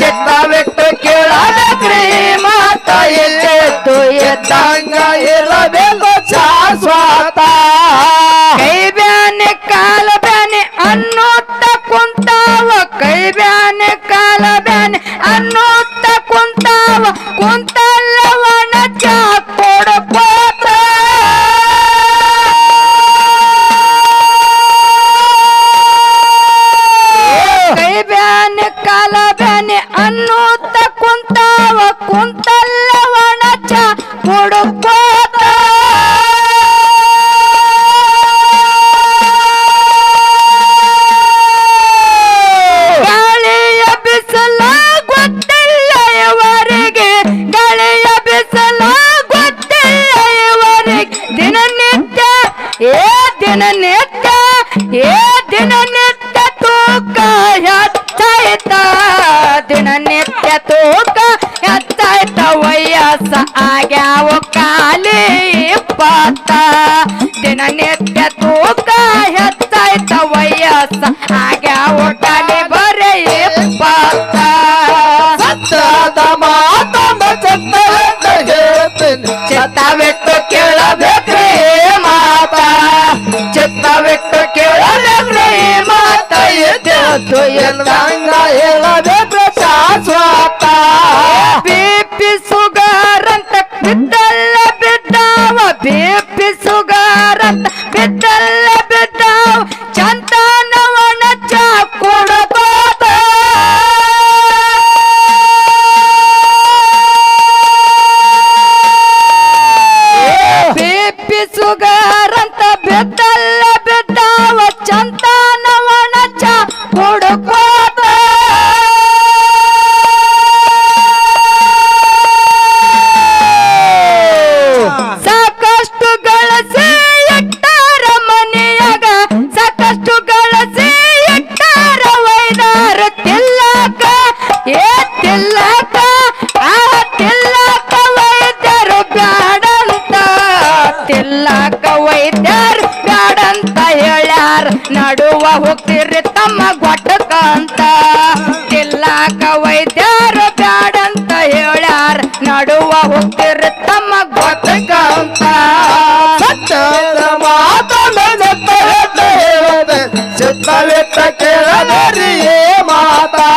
ಚಿತ್ತವಿಟ್ಟ ಕೇಳಬೇಕ್ರಿ ಮಾತಾ ಎದ್ದು ಎದ್ದಂಗ ಇರಬೇಕು ಶಾಶ್ವತ ಕೈ ಬ್ಯಾನೆ ಕಾಲ ಬ್ಯಾನೆ ಅನ್ನೋತ್ತ ಕುಂತಾವ ಕೈ ಬ್ಯಾನೆ ಕಾಲ ಬ್ಯಾನೆ ಅನ್ನೋತ್ತ ಕುಂತಾವ ಕುಂತಲ್ಲ ಒಣಚ ಕೊಡಕೋತ ಕೈ ಬ್ಯಾನೆ ಕಾಲ ಬ್ಯಾನೆ ಅನ್ನೋತ್ತ ಕುಂತಾವ ಕುಂತಲ್ಲ ಒಣಚ ಕೊಡಕೋತ ಗಾಳಿಯ ಬಿಸಿಲ ಗೊತ್ತಿಲ್ಲ ಇವರಿಗೆ ಗಾಳಿಯ ಬಿಸಿಲ ಗೊತ್ತಿಲ್ಲ ಇವರಿಗೆ ದಿನನಿತ್ಯ ದಿನನಿತ್ಯ ದಿನನಿತ್ಯ ತೂಕ ಹೆಚ್ಚಾಯ್ತ ದಿನನಿತ್ಯ ತೂಕ ಹೆಚ್ಚಾಯ್ತ ವಯಸ್ಸ ಆಗ್ಯಾವ ಖಾಲಿ 20 ದಿನನಿತ್ಯ ತೂಕ ಹೆಚ್ಚಾಯ್ತ ವಯಸ್ಸ ಆಗ್ಯಾವ ಖಾಲಿ ಬರೀ 20 ಸತ್ಯದ ಮಾತನ್ನು ಚಿತ್ತವಿಟ್ಟ ಹೇಳ್ತೇನೆ ಚಿತ್ತವಿಟ್ಟು ಕೇಳಬೇಕ್ರಿ ಮಾತಾ ಚಿತ್ತವಿಟ್ಟು ಕೇಳಬೇಕ್ರಿ ಮಾತಾ ಎದ್ದು ಎದ್ದಂಗ ಹೇಳಬೇಕು ಶಾಶ್ವತ ಬಿಪಿ ಸುಗರ್ ಅಂತ ಬಿದ್ದಲ್ಲ ಬಿದ್ದಾವ ಬಿಪಿ ಸುಗರ್ ಅಂತ ಬಿದ್ದಲ್ಲ ಬಿದ್ದಾವ ಚಂತನ ಒಣಚ ಕೊಡಬೋದ ಬಿಪಿ ಸುಗರ್ ಅಂತ ಬಿದ್ದಲ್ಲ ಬಿದ್ದಾವ ಚಂತನ ಒಣಚ ಕೊಡಬೋದ ಸಾಕಷ್ಟು ಗಳಸೆ ಇಟ್ಟಾರ ಮನೆಯಾಗ ಸಾಕಷ್ಟು ಗಳಸೆ ಇಟ್ಟಾರ ವೈದಾರ ತಿಲ್ಲಕ ತಿಲ್ಲಕ ಆ ತಿಲ್ಲಕ ವೈದ್ಯರು ಬ್ಯಾಡಂತ ತಿಲ್ಲಕ ವೈದ್ಯರು ಬ್ಯಾಡಂತ ಹೇಳ್ಯಾರ ನಡುವ ಹೋಗ್ತಿರ್ರಿ ತಮ್ಮ ಗೊಟ್ಟಕಂತ ತಿಲ್ಲಕ ವೈದ್ಯರು ಬ್ಯಾಡಂತ ಹೇಳ್ಯಾರ ನಡುವ ಹೋಗ್ತಿರ್ರಿ ತಮ್ಮ ಗೊಟ್ಟಕಂತ ಸತ್ಯದ ಮಾತನ್ನು ನಿತ್ಯವಿಟ್ಟ ಹೇಳುತ್ತೇನೆ ಚಿತ್ತವಿಟ್ಟ ಕೇಳಬೇಕ್ರಿ ಮಾತಾ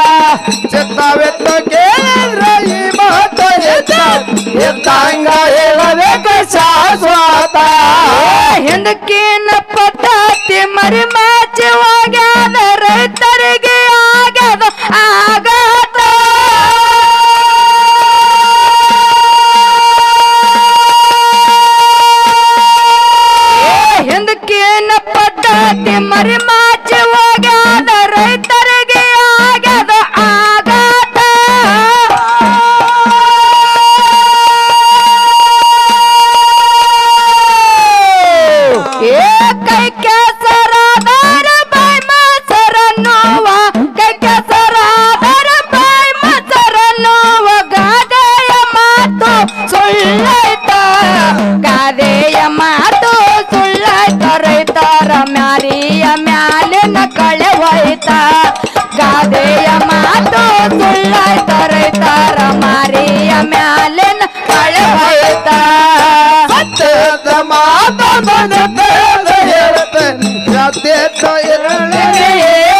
ಚಿತ್ತವಿಟ್ಟ ಕೇಳಿದ್ರೆ ಈ ಮಾತ ಎದ್ದಂಗ ಹೇಳಬೇಕು ಶಾಶ್ವತ ಹಿಂದಕ್ಕಿನ ಪದ್ಧತಿ ಮರಿ ಮಾಚಿ ಹೋಗ್ಯಾದ ರೈತರಿಗೆ ಆಗ್ಯದ ಆಘಾತ ಹಿಂದಕ್ಕಿನ ಪದ್ಧತಿ ಮರಿ ಮಾಚಿ ಹೋಗ್ಯಾದ ರೈತರಿಗೆ ಆಗ್ಯದ ಆಘಾತ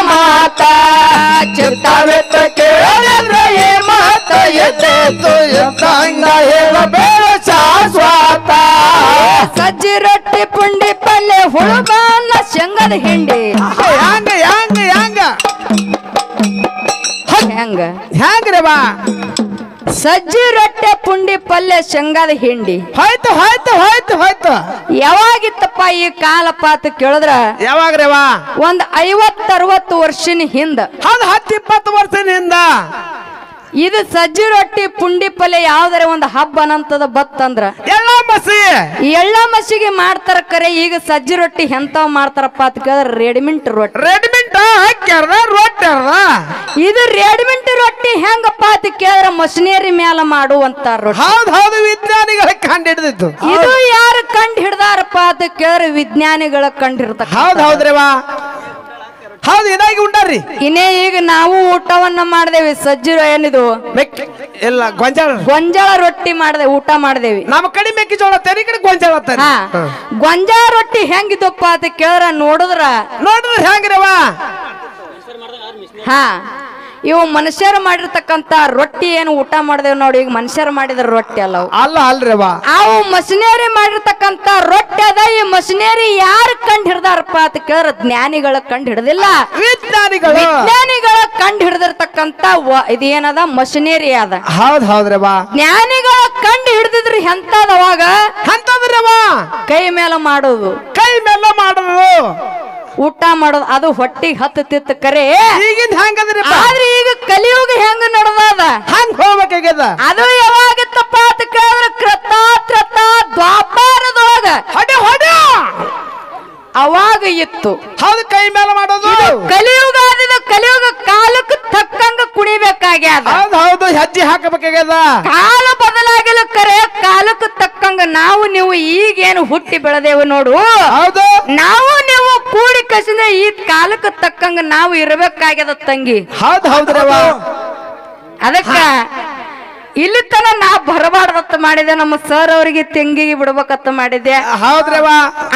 ಮಾತ ಚಿತ್ತಾವೆತ್ತ ಕೇಳಿದ್ರೆ ಮಾತ ಎದ್ದೆತ್ತು ಎದ್ದಂಗ ಹೇಳಬೇಡ ಶಾಶ್ವತ ಸಜ್ಜಿ ರೊಟ್ಟಿ ಪುಂಡಿ ಪಲ್ಲೆ ಹುಳುಗಾಲ ಶೇಂಗದ ಹಿಂಡಿ ಹ್ಯಾಂಗ ಹ್ಯಾಂಗ ಹ್ಯಾಂಗ ಹೆಂಗ ಹ್ಯಾಂಗ್ರಿ ಬಾ ಸಜ್ಜಿ ರೊಟ್ಟೆ ಪುಂಡಿ ಪಲ್ಯ ಶೇಂಗಾದ ಹಿಂಡಿ ಹೋಯ್ತು ಹೋಯ್ತು ಹೋಯ್ತು ಹೋಯ್ತು ಯಾವಾಗಿತ್ತಪ್ಪ ಈ ಕಾಲಪ್ಪ ಅಂತ ಕೇಳಿದ್ರ ಯಾವಾಗ್ರಿ ಬಾ ಒಂದ್ 50-60 ವರ್ಷನ ಹಿಂದ ಅದು 10-20 ವರ್ಷದಿಂದ ಇದು ಸಜ್ಜಿ ರೊಟ್ಟಿ ಪುಂಡಿ ಪಲ್ಯ ಯಾವ್ದಾರ ಒಂದು ಹಬ್ಬ ಅನಂತದ ಬತ್ತಂದ್ರ ಎಲ್ಲ ಮಸಿ ಎಳ್ಳ ಮಸಿಗೆ ಮಾಡ್ತಾರ ಕರೆ ಈಗ ಸಜ್ಜಿ ರೊಟ್ಟಿ ಎಂತಾವ್ ಮಾಡ್ತಾರಪ್ಪ ಅಂತ ಕೇಳಿದ್ರ ರೆಡಿಮೆಂಟ್ ರೊಟ್ಟಿ ರೆಡಿಮೆಂಟ್ ಹಾಕ್ಯಾರ ರೊಟ್ಟಿ ಅರ್ದ ಇದು ರೆಡಿಮೆಂಟ್ ರೊಟ್ಟಿ ಹೆಂಗಪ್ಪ ಅಂತ ಕೇಳಿದ್ರ ಮಷಿನರಿ ಮ್ಯಾಲ ಮಾಡುವಂತ ರೊಟ್ಟಿ ಹೌದು ಹೌದು ವಿಜ್ಞಾನಿಗಳ ಕಂಡು ಹಿಡಿದಿತ್ತು ಇದು ಯಾರು ಕಂಡು ಹಿಡ್ದಾರಪ್ಪ ಅಂತ ಕೇಳಿದ್ರೆ ವಿಜ್ಞಾನಿಗಳ ಕಂಡು ಹಿಡ್ತಾರ ಹೌದು ಹೌದ್ರಿ ಬಾ ಹೌದು ಇದಾಗಿ ಉಂಟಾರ್ರಿ ಇನ್ನೇ ಈಗ ನಾವು ಊಟವನ್ನ ಮಾಡ್ದೇವಿ ಸಜ್ಜಿ ಏನಿದು ಎಲ್ಲ ಗೊಂಜಾಳ ಗೊಂಜಾಳ ರೊಟ್ಟಿ ಊಟ ಮಾಡ್ದೇವಿ ನಮ್ಮ ಕಡೆ ಮೆಕ್ಕೆಜೋಳ ತೆರಿ ಕಡೆ ಗೊಂಜಾಳ ಹಾ ಗೊಂಜಾಳ ರೊಟ್ಟಿ ಹೆಂಗಿದಪ್ಪ ಅಂತ ಕೇಳಿದ್ರ ನೋಡಿದ್ರ ಹೆಂಗ್ರವ ಹಾ ಇವು ಮನುಷ್ಯರು ಮಾಡಿರ್ತಕ್ಕಂತ ರೊಟ್ಟಿ ಏನು ಊಟ ಮಾಡ್ದೇವ್ ನೋಡಿ ಈಗ ಮನುಷ್ಯರು ಮಾಡಿದ್ರ ರೊಟ್ಟಿ ಅಲ್ಲ ಅಲ್ರಿವ ಅವು ಮಷಿನರಿ ಮಾಡಿರ್ತಕ್ಕಂತ ರೊಟ್ಟಿ ಅದ ಈ ಮಷಿನರಿ ಯಾರು ಕಂಡು ಹಿಡ್ದಾರಪ್ಪ ಅಂತ ಕೇಳಿದ್ರ ಜ್ಞಾನಿಗಳ ಕಂಡು ಹಿಡ್ದಿಲ್ಲ ವಿಜ್ಞಾನಿಗಳ ಕಂಡು ಹಿಡ್ದಿರ್ತಕ್ಕಂತ ಇದೇನದ ಮಷಿನರಿ ಅದ ಹೌದ್ ಹೌದ್ರವ ಜ್ಞಾನಿಗಳ ಕಂಡು ಹಿಡ್ದಿದ್ರಿ ಎಂತದ ಅವಾಗ ಅಂತದ್ರವ ಕೈ ಮೇಲೆ ಮಾಡೋದು ಊಟ ಮಾಡೋದು ಅದು ಹೊಟ್ಟಿಗೆ ಹತ್ತತಿತ್ತು ಕರೆ ಈಗಿಂದ ಹೆಂಗದ್ರಿ ಆದ್ರೆ ಈಗ ಕಲಿಯುಗ ಹೆಂಗ ನಡೆದದ ಹಂಗ ಹೋಗ್ಬೇಕಾಗ್ಯದ ಅದು ಯಾವಾಗಿತ್ತಪ್ಪ ಅಂತ ಕೇಳಿದ್ರೆ ಕೃತ ದ್ವಾಪಾರದೊಳಗ ಅವಾಗ ಇತ್ತು ಹೌದು ಕೈ ಮೇಲೆ ಮಾಡೋದು ಕಲಿಯುಗ ಆದಿದ ಕಲಿಯುಗ ಕಾಲಕ್ಕೆ ತಕ್ಕಂಗ ಕುಣಿಬೇಕಾಗ್ಯದ ಹೌದು ಹೌದು ಹೆಜ್ಜೆ ಹಾಕಬೇಕಾಗ್ಯದ ಕಾಲ ಬದಲಾಗಲು ಕರೆ ಕಾಲಕ್ಕೆ ತಕ್ಕಂಗ ನಾವು ನೀವು ಈಗೇನು ಹುಟ್ಟಿ ಬೆಳೆದೇವು ನೋಡು ಹೌದು ನಾವು ನೀವು ಕೂಡಿ ಕಸಿದ ಈ ಕಾಲಕ್ಕೆ ತಕ್ಕಂಗ ನಾವು ಇರಬೇಕಾಗ್ಯದ ತಂಗಿ ಹೌದು ಹೌದ್ರವ ಅದಕ್ಕ ಇಲ್ಲಿ ತನ ನಾ ಬರಬಾರ್ದತ್ತ ಮಾಡಿದೆ ನಮ್ಮ ಸರ್ ಅವರಿಗೆ ತೆಂಗಿಗೆ ಬಿಡ್ಬೇಕತ್ತ ಮಾಡಿದ್ದೆ ಹೌದ್ರವ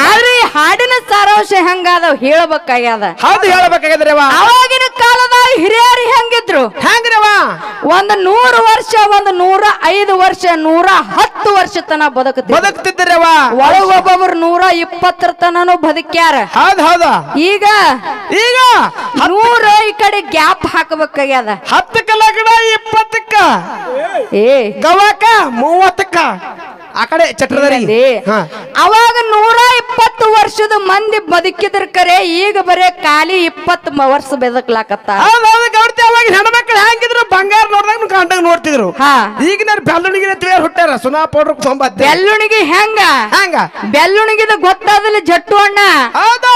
ಆದ್ರೆ ಈ ಹಾಡಿನ ಸಾರಾಂಶ ಹೆಂಗಾದವ್ ಹೇಳ್ಬೇಕಾಗ್ಯದ ಹೌದು ಹೇಳ್ಬೇಕಾಗ್ಯದ್ರವ ಅವಾಗಿನ ಕಾಲದಾಗ ಹಿರಿಯರು ಹೆಂಗಿದ್ರು ಹೆಂಗ್ರವ ಒಂದು 100 ವರ್ಷ ಒಂದು 105 ವರ್ಷ 110 ವರ್ಷ ತನ ಬದುಕ್ತಿದ್ರವ ಒಳಗೊಬ್ಬೊಬ್ರು 120 ತನನು ಬದುಕ್ಯಾರ ಹೌದು ಹೌದು ಈಗ ಈಗ 100 ಈ ಕಡೆ ಗ್ಯಾಪ್ ಹಾಕಬೇಕಾಗ್ಯದ 10 ಲಗ್ನ 20ಕ್ಕ ಏ ಗವಾಕ 30ಕ್ಕ ಆ ಕಡೆ ಚಟ್ರದರಿ ಅವಾಗ 120 ವರ್ಷದ ಮಂದಿ ಬದುಕಿದ್ರ ಕರೆ ಈಗ ಬರೇ ಖಾಲಿ 20 ವರ್ಷ ಬದುಕ್ಲಾಕತ್ತ ಅವಾಗ ಹೆಣ್ಮಕ್ಳು ಹೆಂಗಿದ್ರು ಬಂಗಾರ ನೋಡಿದಾಗ ಗಂಡಂಗ ನೋಡ್ತಿದ್ರು ಈಗ ನಾನು ಬೆಳ್ಳುಣಿಗೆ ತಿಳಿಯಾರ ಹುಟ್ಟಾರ ಸುನಾ ಪೌಡ್ರ್ ತೊಂಬತ್ತ ಬೆಳ್ಳುಣಿಗೆ ಹೆಂಗ ಬೆಳ್ಳುಣಿಗಿದ ಗೊತ್ತಾದಲ್ಲಿ ಜಟ್ಟು ಅಣ್ಣ ಹೌದು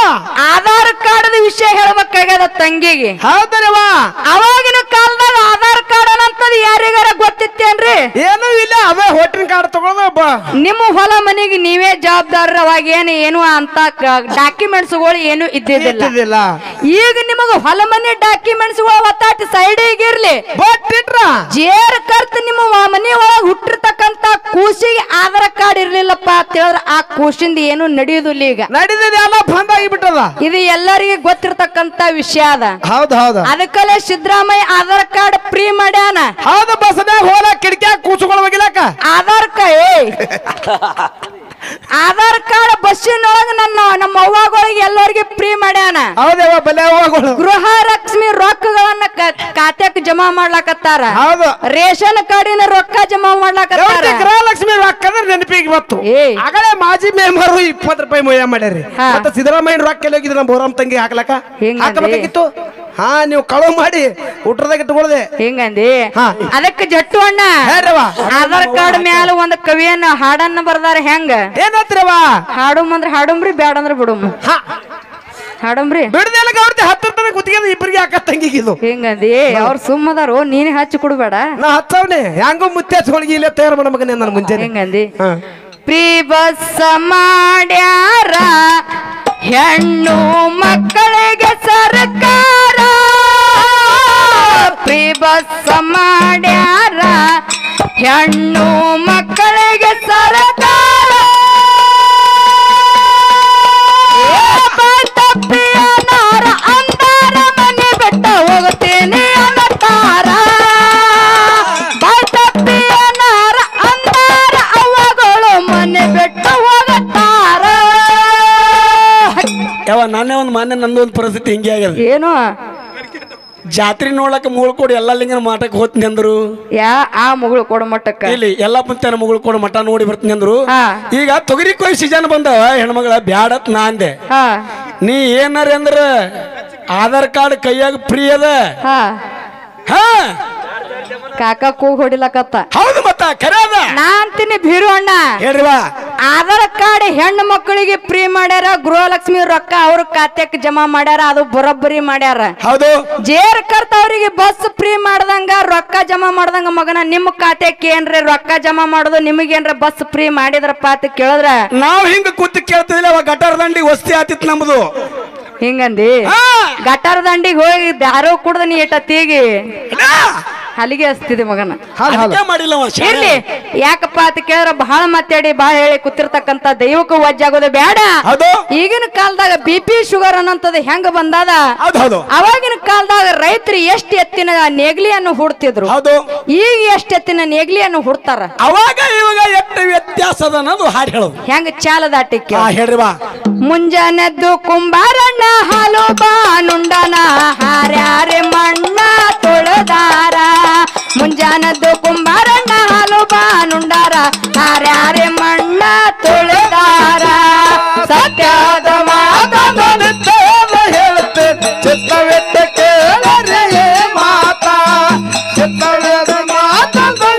ಆಧಾರ್ ಕಾರ್ಡ್ ವಿಷಯ ಹೇಳ್ಬೇಕಾಗ್ಯದ ತಂಗಿಗೆ ಹೌದಲ್ವಾ ಅವಾಗಿನ ಕಾಲದಾಗ ಆಧಾರ್ ಕಾರ್ಡ್ ಅನ್ನಂತದ್ ಯಾರಿಗಾರ ಗೊತ್ತಿತ್ತೇನ್ರಿ ಏನೂ ಇಲ್ಲ ಅವೇ ಹೋಟಿನ ಕಾರ್ಡ್ ತಗೊಳ್ಳೋದು ನಿಮ್ಮ ಹೊಲ ಮನೆಗೆ ನೀವೇ ಜವಾಬ್ದಾರ ಅವಾಗ ಏನು ಅಂತ ಡಾಕ್ಯುಮೆಂಟ್ಸ್ಗಳು ಏನು ಇದ್ದಿದ್ದಿಲ್ಲ ಈಗ ನಿಮಗ ಹೊಲ ಮನೆ ಡಾಕ್ಯುಮೆಂಟ್ಸ್ಗಳು ಒತ್ತಾಟಿ ಸೈಡಿಗೆ ಇರ್ಲಿ ಜೇರ್ ಕರ್ತ ನಿಮ್ಮ ಮನೆ ಒಳಗೆ ಹುಟ್ಟಿರ್ತಕ್ಕಂತ ಕೂಸಿಗೆ ಆಧಾರ್ ಕಾರ್ಡ್ ಇರ್ಲಿಲ್ಲಪ್ಪ ಅಂತ ಹೇಳಿದ್ರೆ ಆ ಕೂಸಿಂದ ಏನು ನಡೆಯುದಿಲ್ಲ ಈಗ ನಡೆದಿದೆಲ್ಲ ಬಂದ್ ಆಗಿಬಿಟ್ಟದ ಇದು ಎಲ್ಲರಿಗೆ ಗೊತ್ತಿರ್ತಕ್ಕಂತ ವಿಷಯ ಅದ ಹೌದು ಹೌದು ಅದಕ್ಕಲ್ಲೇ ಸಿದ್ದರಾಮಯ್ಯ ಆಧಾರ್ ಕಾರ್ಡ್ ಫ್ರೀ ಮಾಡ್ಯಾನ ಹೌದು ಬಸ್ನಾಗ ಹೋಲ ಕಿಟಕಿಯಾಗ ಕೂಸುಗಳು ಒಗಿಲಾಕ ಆಧಾರ್ ಆಧಾರ್ ಕಾರ್ಡ್ ಬಸ್ಸಿನೊಳಗ ನಮ್ಮ ಅವ್ವಗಳಿಗೆ ಎಲ್ಲರಿಗೆ ಫ್ರೀ ಮಾಡ್ಯಾನ ಹೌದೇವ ಬಲೆ ಅವ್ವಗಳು ಗೃಹ ಲಕ್ಷ್ಮಿ ರೊಕ್ಕಗಳನ್ನ ಖಾತೆಕ್ ಜಮಾ ಮಾಡ್ಲಾಕತ್ತಾರ ಹೌದು ರೇಷನ್ ಕಾರ್ಡಿನ ರೊಕ್ಕ ಜಮಾ ಮಾಡ್ಲಾಕತ್ತಾರ ಗೃಹಲಕ್ಷ್ಮಿ ರೊಕ್ಕ ಅಂದ್ರೆ ನೆನಪಿಗೆ ಬತ್ತು ಆಗಲೇ ಮಾಜಿ ಮೆಂಬರ್ 20 ರೂಪಾಯಿ ಮೊಯ್ಯ ಮಾಡ್ಯಾರಿ ಮತ್ತೆ ಸಿದ್ದರಾಮಯ್ಯ ರೊಕ್ಕ ಎಲ್ಲ ಹೋಗಿದ್ರು ನಮ್ಮ ಬೋರಮ್ಮ ತಂಗಿ ಹಾಕ್ಲಕ್ಕ ಹಾಕಬೇಕಾಗಿತ್ತು ಹಾ ನೀವು ಕಳು ಮಾಡಿ ಊಟದಾಗ ಇಟ್ಕೊಳ್ದೆ ಹಿಂಗಂದಿ ಅದಕ್ಕೆ ಜಟ್ಟು ಅಣ್ಣ ಆಧಾರ್ ಕಾರ್ಡ್ ಮ್ಯಾಲ ಒಂದ್ ಕವಿಯನ್ನ ಹಾಡನ್ನ ಬರ್ದಾರ ಹೆಂಗ ಏನತ್ರವ ಹಾಡುಂದ್ರೆ ಹಾಡುಂಬ್ರಿ ಬ್ಯಾಡ ಅಂದ್ರೆ ಬಿಡುಮ್ ಹಾಡುಂಬ್ರಿ ಬಿಡದೆಲ್ಲ ಗೌಡ್ತಿ 10 ತನಕ ಕುತ್ತಿಗೆ ಇಬ್ಬರಿಗೆ ಹಾಕ ತಂಗಿಗಿದು ಹಿಂಗಂದಿ ಅವ್ರ ಸುಮ್ಮದಾರು ನೀನೇ ಹಚ್ಚಿ ಕೊಡ್ಬೇಡ ನಾ ಹಚ್ಚವ್ನೆ ಹೆಂಗೋ ಮುತ್ತೆ ಹಚ್ಕೊಳಗಿ ಇಲ್ಲೇ ತಯಾರು ಮಾಡ ಮಗನೇ ನನ್ನ ಮುಂಚೆ ಹಿಂಗಂದಿ ಪ್ರೀ ಬಸ್ ಮಾಡ್ಯಾರ ಹೆಣ್ಣು ಮಕ್ಕಳಿಗೆ ಸರ್ಕಾರ ಫ್ರೀ ಬಸ್ ಮಾಡ್ಯಾರ ಹೆಣ್ಣು ಮಕ್ಕಳಿಗೆ ಸರ್ಕಾರ ಸಂಬಂಧ ಮಾನ್ಯ ನಂದೊಂದು ಪರಿಸ್ಥಿತಿ ಹಿಂಗೆ ಆಗ್ಯದ. ಏನು ಜಾತ್ರೆ ನೋಡಕ್ ಮುಗಳು ಕೊಡು ಎಲ್ಲ ಲಿಂಗನ ಮಠಕ್ಕೆ ಹೋಗ್ತೀನಿ ಅಂದ್ರು. ಆ ಮುಗಳು ಕೊಡ ಮಟ್ಟಕ್ಕ ಇಲ್ಲಿ ಎಲ್ಲಾ ಪಂಚನ ಮುಗಳು ಕೊಡು ಮಠ ನೋಡಿ ಬರ್ತೀನಿ ಅಂದ್ರು. ಈಗ ತೊಗರಿ ಕೊಯ್ ಸೀಸನ್ ಬಂದವ ಹೆಣ್ಮಗಳ ಬ್ಯಾಡತ್ ನಾ ಅಂದೆ. ನೀ ಏನಾರ ಅಂದ್ರ ಆಧಾರ್ ಕಾರ್ಡ್ ಕೈಯಾಗ ಫ್ರೀ ಅದ. ಕಾಕ ಕೂಗ್ ಹೊಡಿಲಕತ್ತ. ಹೌದು ಮತ್ತ ಖರೆ ಅದ. ನಾ ಅಂತೀನಿ ಬೀರು ಅಣ್ಣ ಹೇಳ್ರಿವಾ, ಆಧಾರ್ ಕಾರ್ಡ್ ಹೆಣ್ಣು ಮಕ್ಕಳಿಗೆ ಫ್ರೀ ಮಾಡ್ಯಾರ, ಗೃಹಲಕ್ಷ್ಮಿ ರೊಕ್ಕ ಅವ್ರ ಖಾತೆಕ್ ಜಮಾ ಮಾಡ್ಯಾರ, ಅದು ಬರೋಬ್ಬರಿ ಮಾಡ್ಯಾರ. ಹೌದು. ಜೇರ್ ಕರ್ತ ಅವ್ರಿಗೆ ಬಸ್ ಫ್ರೀ ಮಾಡ್ದಂಗ ರೊಕ್ಕ ಜಮಾ ಮಾಡ್ದಂಗ ಮಗನ ನಿಮ್ಮ ಖಾತೆಕ್ ಏನ್ರಿ ರೊಕ್ಕ ಜಮಾ ಮಾಡೋದು ನಿಮಗೇನ್ರ ಬಸ್ ಫ್ರೀ ಮಾಡಿದ್ರಪ್ಪ ಅಂತ ಕೇಳಿದ್ರ ನಾವ್ ಹಿಂಗ ಕೂತ್ ಕೇಳ್ತಿದಿಲ್ಲ. ಅವಾಗ ಗಟಾರ ದಂಡಿ ವಸ್ತಿ ಆತಿತ್ ನಮ್ದು. ಹಿಂಗಂದಿ ಗಟಾರ ದಂಡಿಗೆ ಹೋಗಿ ದಾರು ಕುಡ್ದ ನೀ ಇಟ್ಟೀಗಿ ಅಲ್ಲಿಗೆ ಹಚ್ತಿದೆ ಮಗನ. ಮಾಡಿಲ್ಲ ಇರ್ಲಿ ಯಾಕಪ್ಪ ಅಂತ ಕೇಳಿದ್ರ ಬಹಳ ಮಾತಾಡಿ ಬಹಳ ಹೇಳಿ ಕೂತಿರ್ತಕ್ಕಂತ ದೈವಕ್ಕೂ ವಜ್ಜಾಗೋದು ಬೇಡ. ಈಗಿನ ಕಾಲದಾಗ BP ಶುಗರ್ ಅನ್ನಂತದ್ ಹೆಂಗ ಬಂದಾದ, ಅವಾಗಿನ ಕಾಲದಾಗ ರೈತರು ಎಷ್ಟು ಎತ್ತಿನ ನೇಗ್ಲಿಯನ್ನು ಹುಡ್ತಿದ್ರು, ಈಗ ಎಷ್ಟು ಎತ್ತಿನ ನೇಗ್ಲಿಯನ್ನು ಹುಡ್ತಾರ. ಅವಾಗ ಇವಾಗ ಎಷ್ಟು ವ್ಯತ್ಯಾಸ ಅದ ಅನ್ನೋದು ಹಾಡು ಹೇಳೋದು. ಹೆಂಗ ಚಾಲದಾಟಿಕೆ ಹೇಳ್ರಿ ಬಾ. ಮುಂಜಾನೆದ್ದು ಕುಂಬಾರಣ್ಣ ಹಾಲು ಬಾನುಂಡನ ಹಾರ್ಯಾರೆ ಮಣ್ಣ ತೊಳೆದಾರ. ಮುಂಜಾನದ್ದು ಕುಂಬಾರಣ್ಣ ಹಾಲು ಬಾನುಂಡಾರ ಹಾರ್ಯಾರೆ ಮಣ್ಣ ತೊಳೆದಾರ. ಸತ್ಯದ ಮಾತನ್ನು ಹೇಳುತ್ತೇನೆ ಚಿತ್ತವೆತ್ತ ಕೇಳರೆ ಮಾತಾ. ಚಿತ್ತವೇದ ಮಾತನ್ನು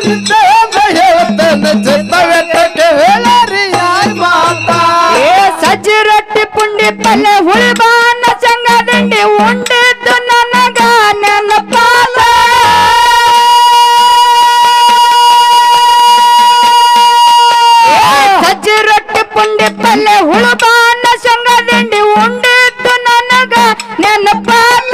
ಹೇಳುತ್ತೇನೆ ಚಿತ್ತವೆತ್ತ ಕೇಳರಿ ಮಾತಾ. ಸಜ್ಜಿ ರೊಟ್ಟಿ ಪುಂಡಿ ಪಲ್ಲೆ ಹುಳಿಬಾನ ಸಂಗದಿಂಡಿ ಉಂಡಿದ್ದು ನನಗ ನೆನಪಾಲ. ಸಜ್ಜಿ ರೊಟ್ಟಿ ಪುಂಡಿ ಪಲ್ಲೆ ಹುಳುಬಾನ ಸಂಗದಿಂಡಿ ಉಂಡಿದ್ದು ನನಗ ನೆನಪಾಲ.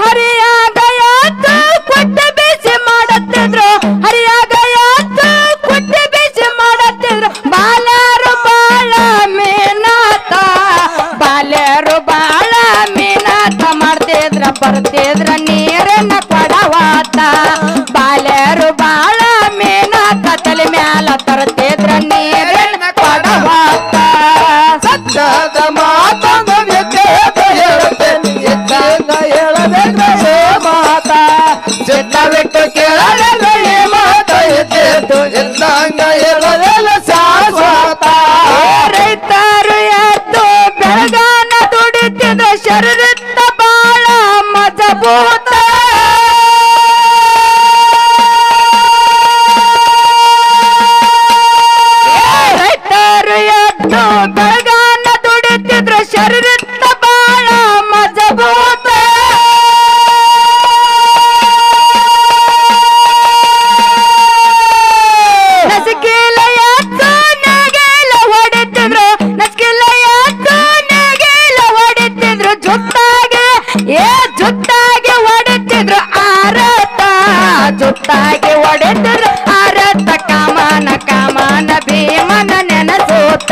ಹರಿಯಾಗ ಯಾತು ಕೊಟ್ಟು ಬಿಸಿ ಮಾಡುತ್ತಿದ್ರು, ಹರಿಯಾಗ ಯಾತು ಕೊಟ್ಟು ಬಿಸಿ ಮಾಡುತ್ತಿದ್ರು. ಬಾಲ್ಯರು ಬಾಳ ಮೀನಾತ, ಬಾಲ್ಯರು ಬಾಳ ಮೀನಾತ ಮಾಡ್ತಿದ್ರ, ಬರ್ತಿದ್ರ ನೀರನ್ನ ಕೊಡವಾತ. ಬಾಲ್ಯರು ಬಾಳ ಮೀನಾತ ತಲೆ ಮ್ಯಾಲ ತರ್ತಿದ್ರ ನೀರನ್ನ ಕೊಡವಾತ. ಸತ್ಯದ ಮಾತನ್ನು ಹೇಳುತ್ತೇನೆ ಎದ್ದಂಗ ಹೇಳಬೇಕೇ ಮಾತಾ. ಚಿತ್ತವಿಟ್ಟು ಕೇಳಲೇ ಮಾತಾ ಎದ್ದು ಎದ್ದಂಗ ಹೇಳಲಿಲ್ಲ ಶಾಶ್ವತ. ರೈತರು ಎದ್ದು ಬೆಳಗಾನ ದುಡಿತಿದ್ರು ಶರೀರತ್ತ ಬಾಳ ಮಜಬೂತ. ರೈತರು ಎದ್ದು ಬೆಳಗಾನ ದುಡಿತಿದ್ರು ಶರೀರತ್ತ ಬಾಳ ಮಜಬೂತ. ನಸಿಕಿಲ ಎದ್ದು ನೆಗೆಲ ಹೊಡಿತಿದ್ರು, ನಸಿಕಿಲ ಎದ್ದು ನೆಗೆಲ ಹೊಡಿತಿದ್ರು. ಜುತ್ತಾಗಿ ಹೊಡಿತಿದ್ರು ಆರತ, ಜುತ್ತಾಗಿ ಹೊಡಿತಿದ್ರು ಆರತ. ಕಾಮನ ಭೀಮನ ನೆನಸೂತ,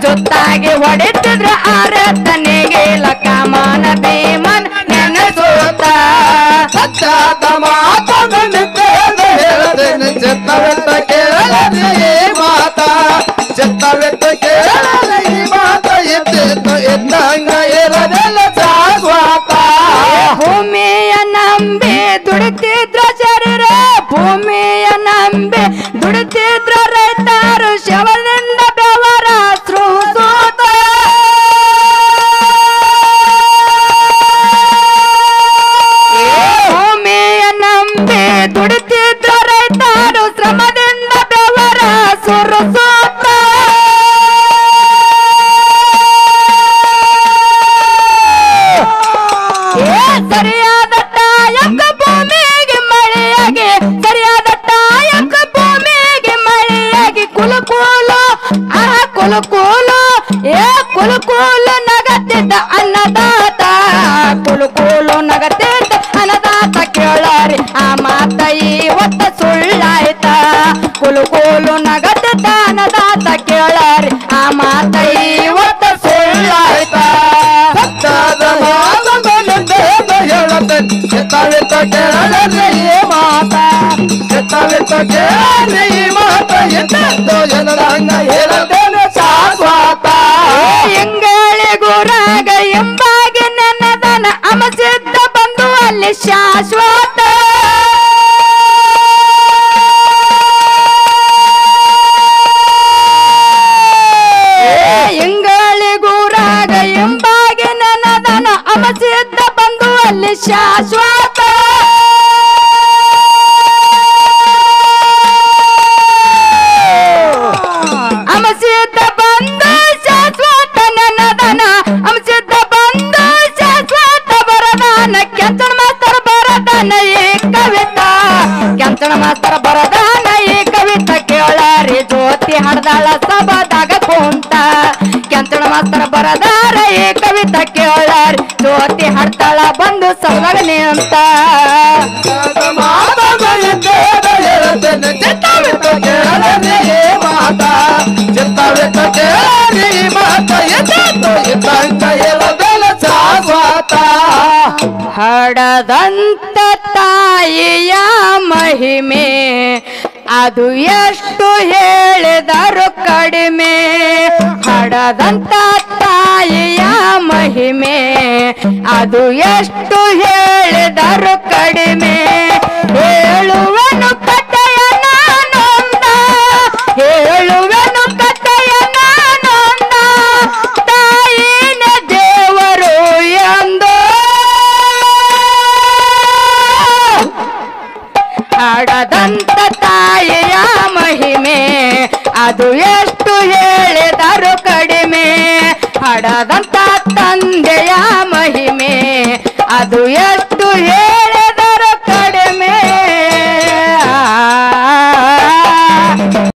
ಜುತ್ತಾಗಿ ಹೊಡಿತಿದ್ರು ಆರತ ನೇಗಿಲ ಕಾಮನ ಭೀಮನ ನೆನಸೂತ. ಸತ್ಯದ ಮಾತನ್ನು ಹೇಳುತ್ತೇನೆ ಚಿತ್ತವೆತ್ತ ಕೇಳಲೇ ಮಾತಾ. ಚಿತ್ತವೆತ್ತ ಕೇಳಲೇ ಮಾತಾ ಎದ್ದು ಎದ್ದಂಗ ಹೇಳಲಿಲ್ಲ ಶಾಶ್ವತ. ಭೂಮಿಯ ನಂಬಿ ದುಡಿತಿದ್ರ ಶರೀರ, ಭೂಮಿಯ ನಂಬಿ ದುಡಿತಿದ್ರ ರೈತರು ಶವದಿಂದ ಬೆವರ ಸೃಸೂತ. ಭೂಮಿಯ ನಂಬಿ ದುಡಿತಿದ್ರ ರೈತರು ಶ್ರಮದಿಂದ ಬೆವರ ಸುರಿಸೂತ. ಸರಿಯಾದ ಟಾಯಕ ಭೂಮಿಗೆ ಮಳೆಯಾಗಿ, ಸರಿಯಾದ ಟಾಯಕ ಭೂಮಿಗೆ ಮಳೆಯಾಗಿ. ಕುಲುಕೂಲು ಕುಲುಕೂಲು ಕುಲುಕೂಲು ನಗತ್ತಿದ್ದ ಅನ್ನದಾತ, ಕುಲುಕೂಲು ನಗತ್ತಿದ್ದ ಅನ್ನದಾತ. ಕೇಳಾರಿ ಆ ಮಾತ ಇವತ್ತ ಸುಳ್ಳಾಯ್ತ, ಕುಲುಕೂಲು ನಗತ್ತಿದ್ದ ಅನ್ನದಾತ. ಕೇಳಾರಿ ಆ ಮಾತ ಇವತ್ತ ಸುಳ್ಳಾಯ್ತ. ಸತ್ಯದ ಮಾತನ್ನು ಹೇಳುತ್ತೇನೆ ಎತ್ತವೆತ್ತ ಕೇಳಲೇ ಮಾತ ಎತ್ತವೆತ್ತ ಕೇಳಲೇ ಮಾತ ಎತ್ತೋ ಎಲ್ಲರಂಗ ಹೇಳದೇನೆ ಶಾಶ್ವತ ಎಂಗಾಳಿ ಗುರಾಗ ಎಂಬಾಗಿ ನೆನದನ ಅಮಸಿದ್ದ ಬಂದು ಅಲ್ಲಿ ಶಾಶ್ವತ ಎಂಗಾಳಿ ಗುರಾಗ ಎಂಬಾಗಿ ನೆನದನ ಅಮಸಿದ್ದ ಬಂದು ಅಲ್ಲಿ ಶಾಶ್ವತ ಅಮಸಿದ್ದ ಬಂದು ಶಾಶ್ವತ ನೆನದನ ಅಮಸಿದ್ದ ಬಂದು ಶಾಶ್ವತ ಬರದಾನ ಕೆಂಚನ ಮಾಸ್ತರ ಬರದಾನ ಈ ಕವಿತಾ ಕೆಂಚನ ಮಾಸ್ತರ ಬರದಾನ ಈ ಕವಿತಾ ಕೇಳಾರಿ ಜ್ಯೋತಿ ಹಡ್ದಾಳ ಸಭಾದಾಗ ಕುಂತ ಕೆಂಚನ ಮಾಸ್ತರ ಬರದಾರ ಈ ಕವಿತಾ ಕೇಳಾರಿ ಜ್ಯೋತಿ ಹಡ್ತಾಳ ಬಂದು ಸಭಾಗ ನಿಂತ ಹಡದಂತ ತಾಯಿಯ ಮಹಿಮೆ ಅದು ಎಷ್ಟು ಹೇಳಿದರು ಕಡಿಮೆ ಹಡದಂತ ತಾಯಿಯ ಮಹಿಮೆ ಅದು ಎಷ್ಟು ಹೇಳಿದರು ಕಡಿಮೆ ಹೇಳುವನು ಕಥೆಯ ನಾನೊಂದ ಹೇಳುವನು ಕಥೆಯ ನಾನೊಂದ ತಾಯಿನ ದೇವರು ಎಂದು ಹಡದಂತ ತಾಯಿಯ ಮಹಿಮೆ ಅದು ಎಷ್ಟು ಹೇಳಿದರು ಕಡಿಮೆ ಹಡದಂತ ತಂದೆಯ ಮಹಿಮೆ ಅದು ಎಷ್ಟು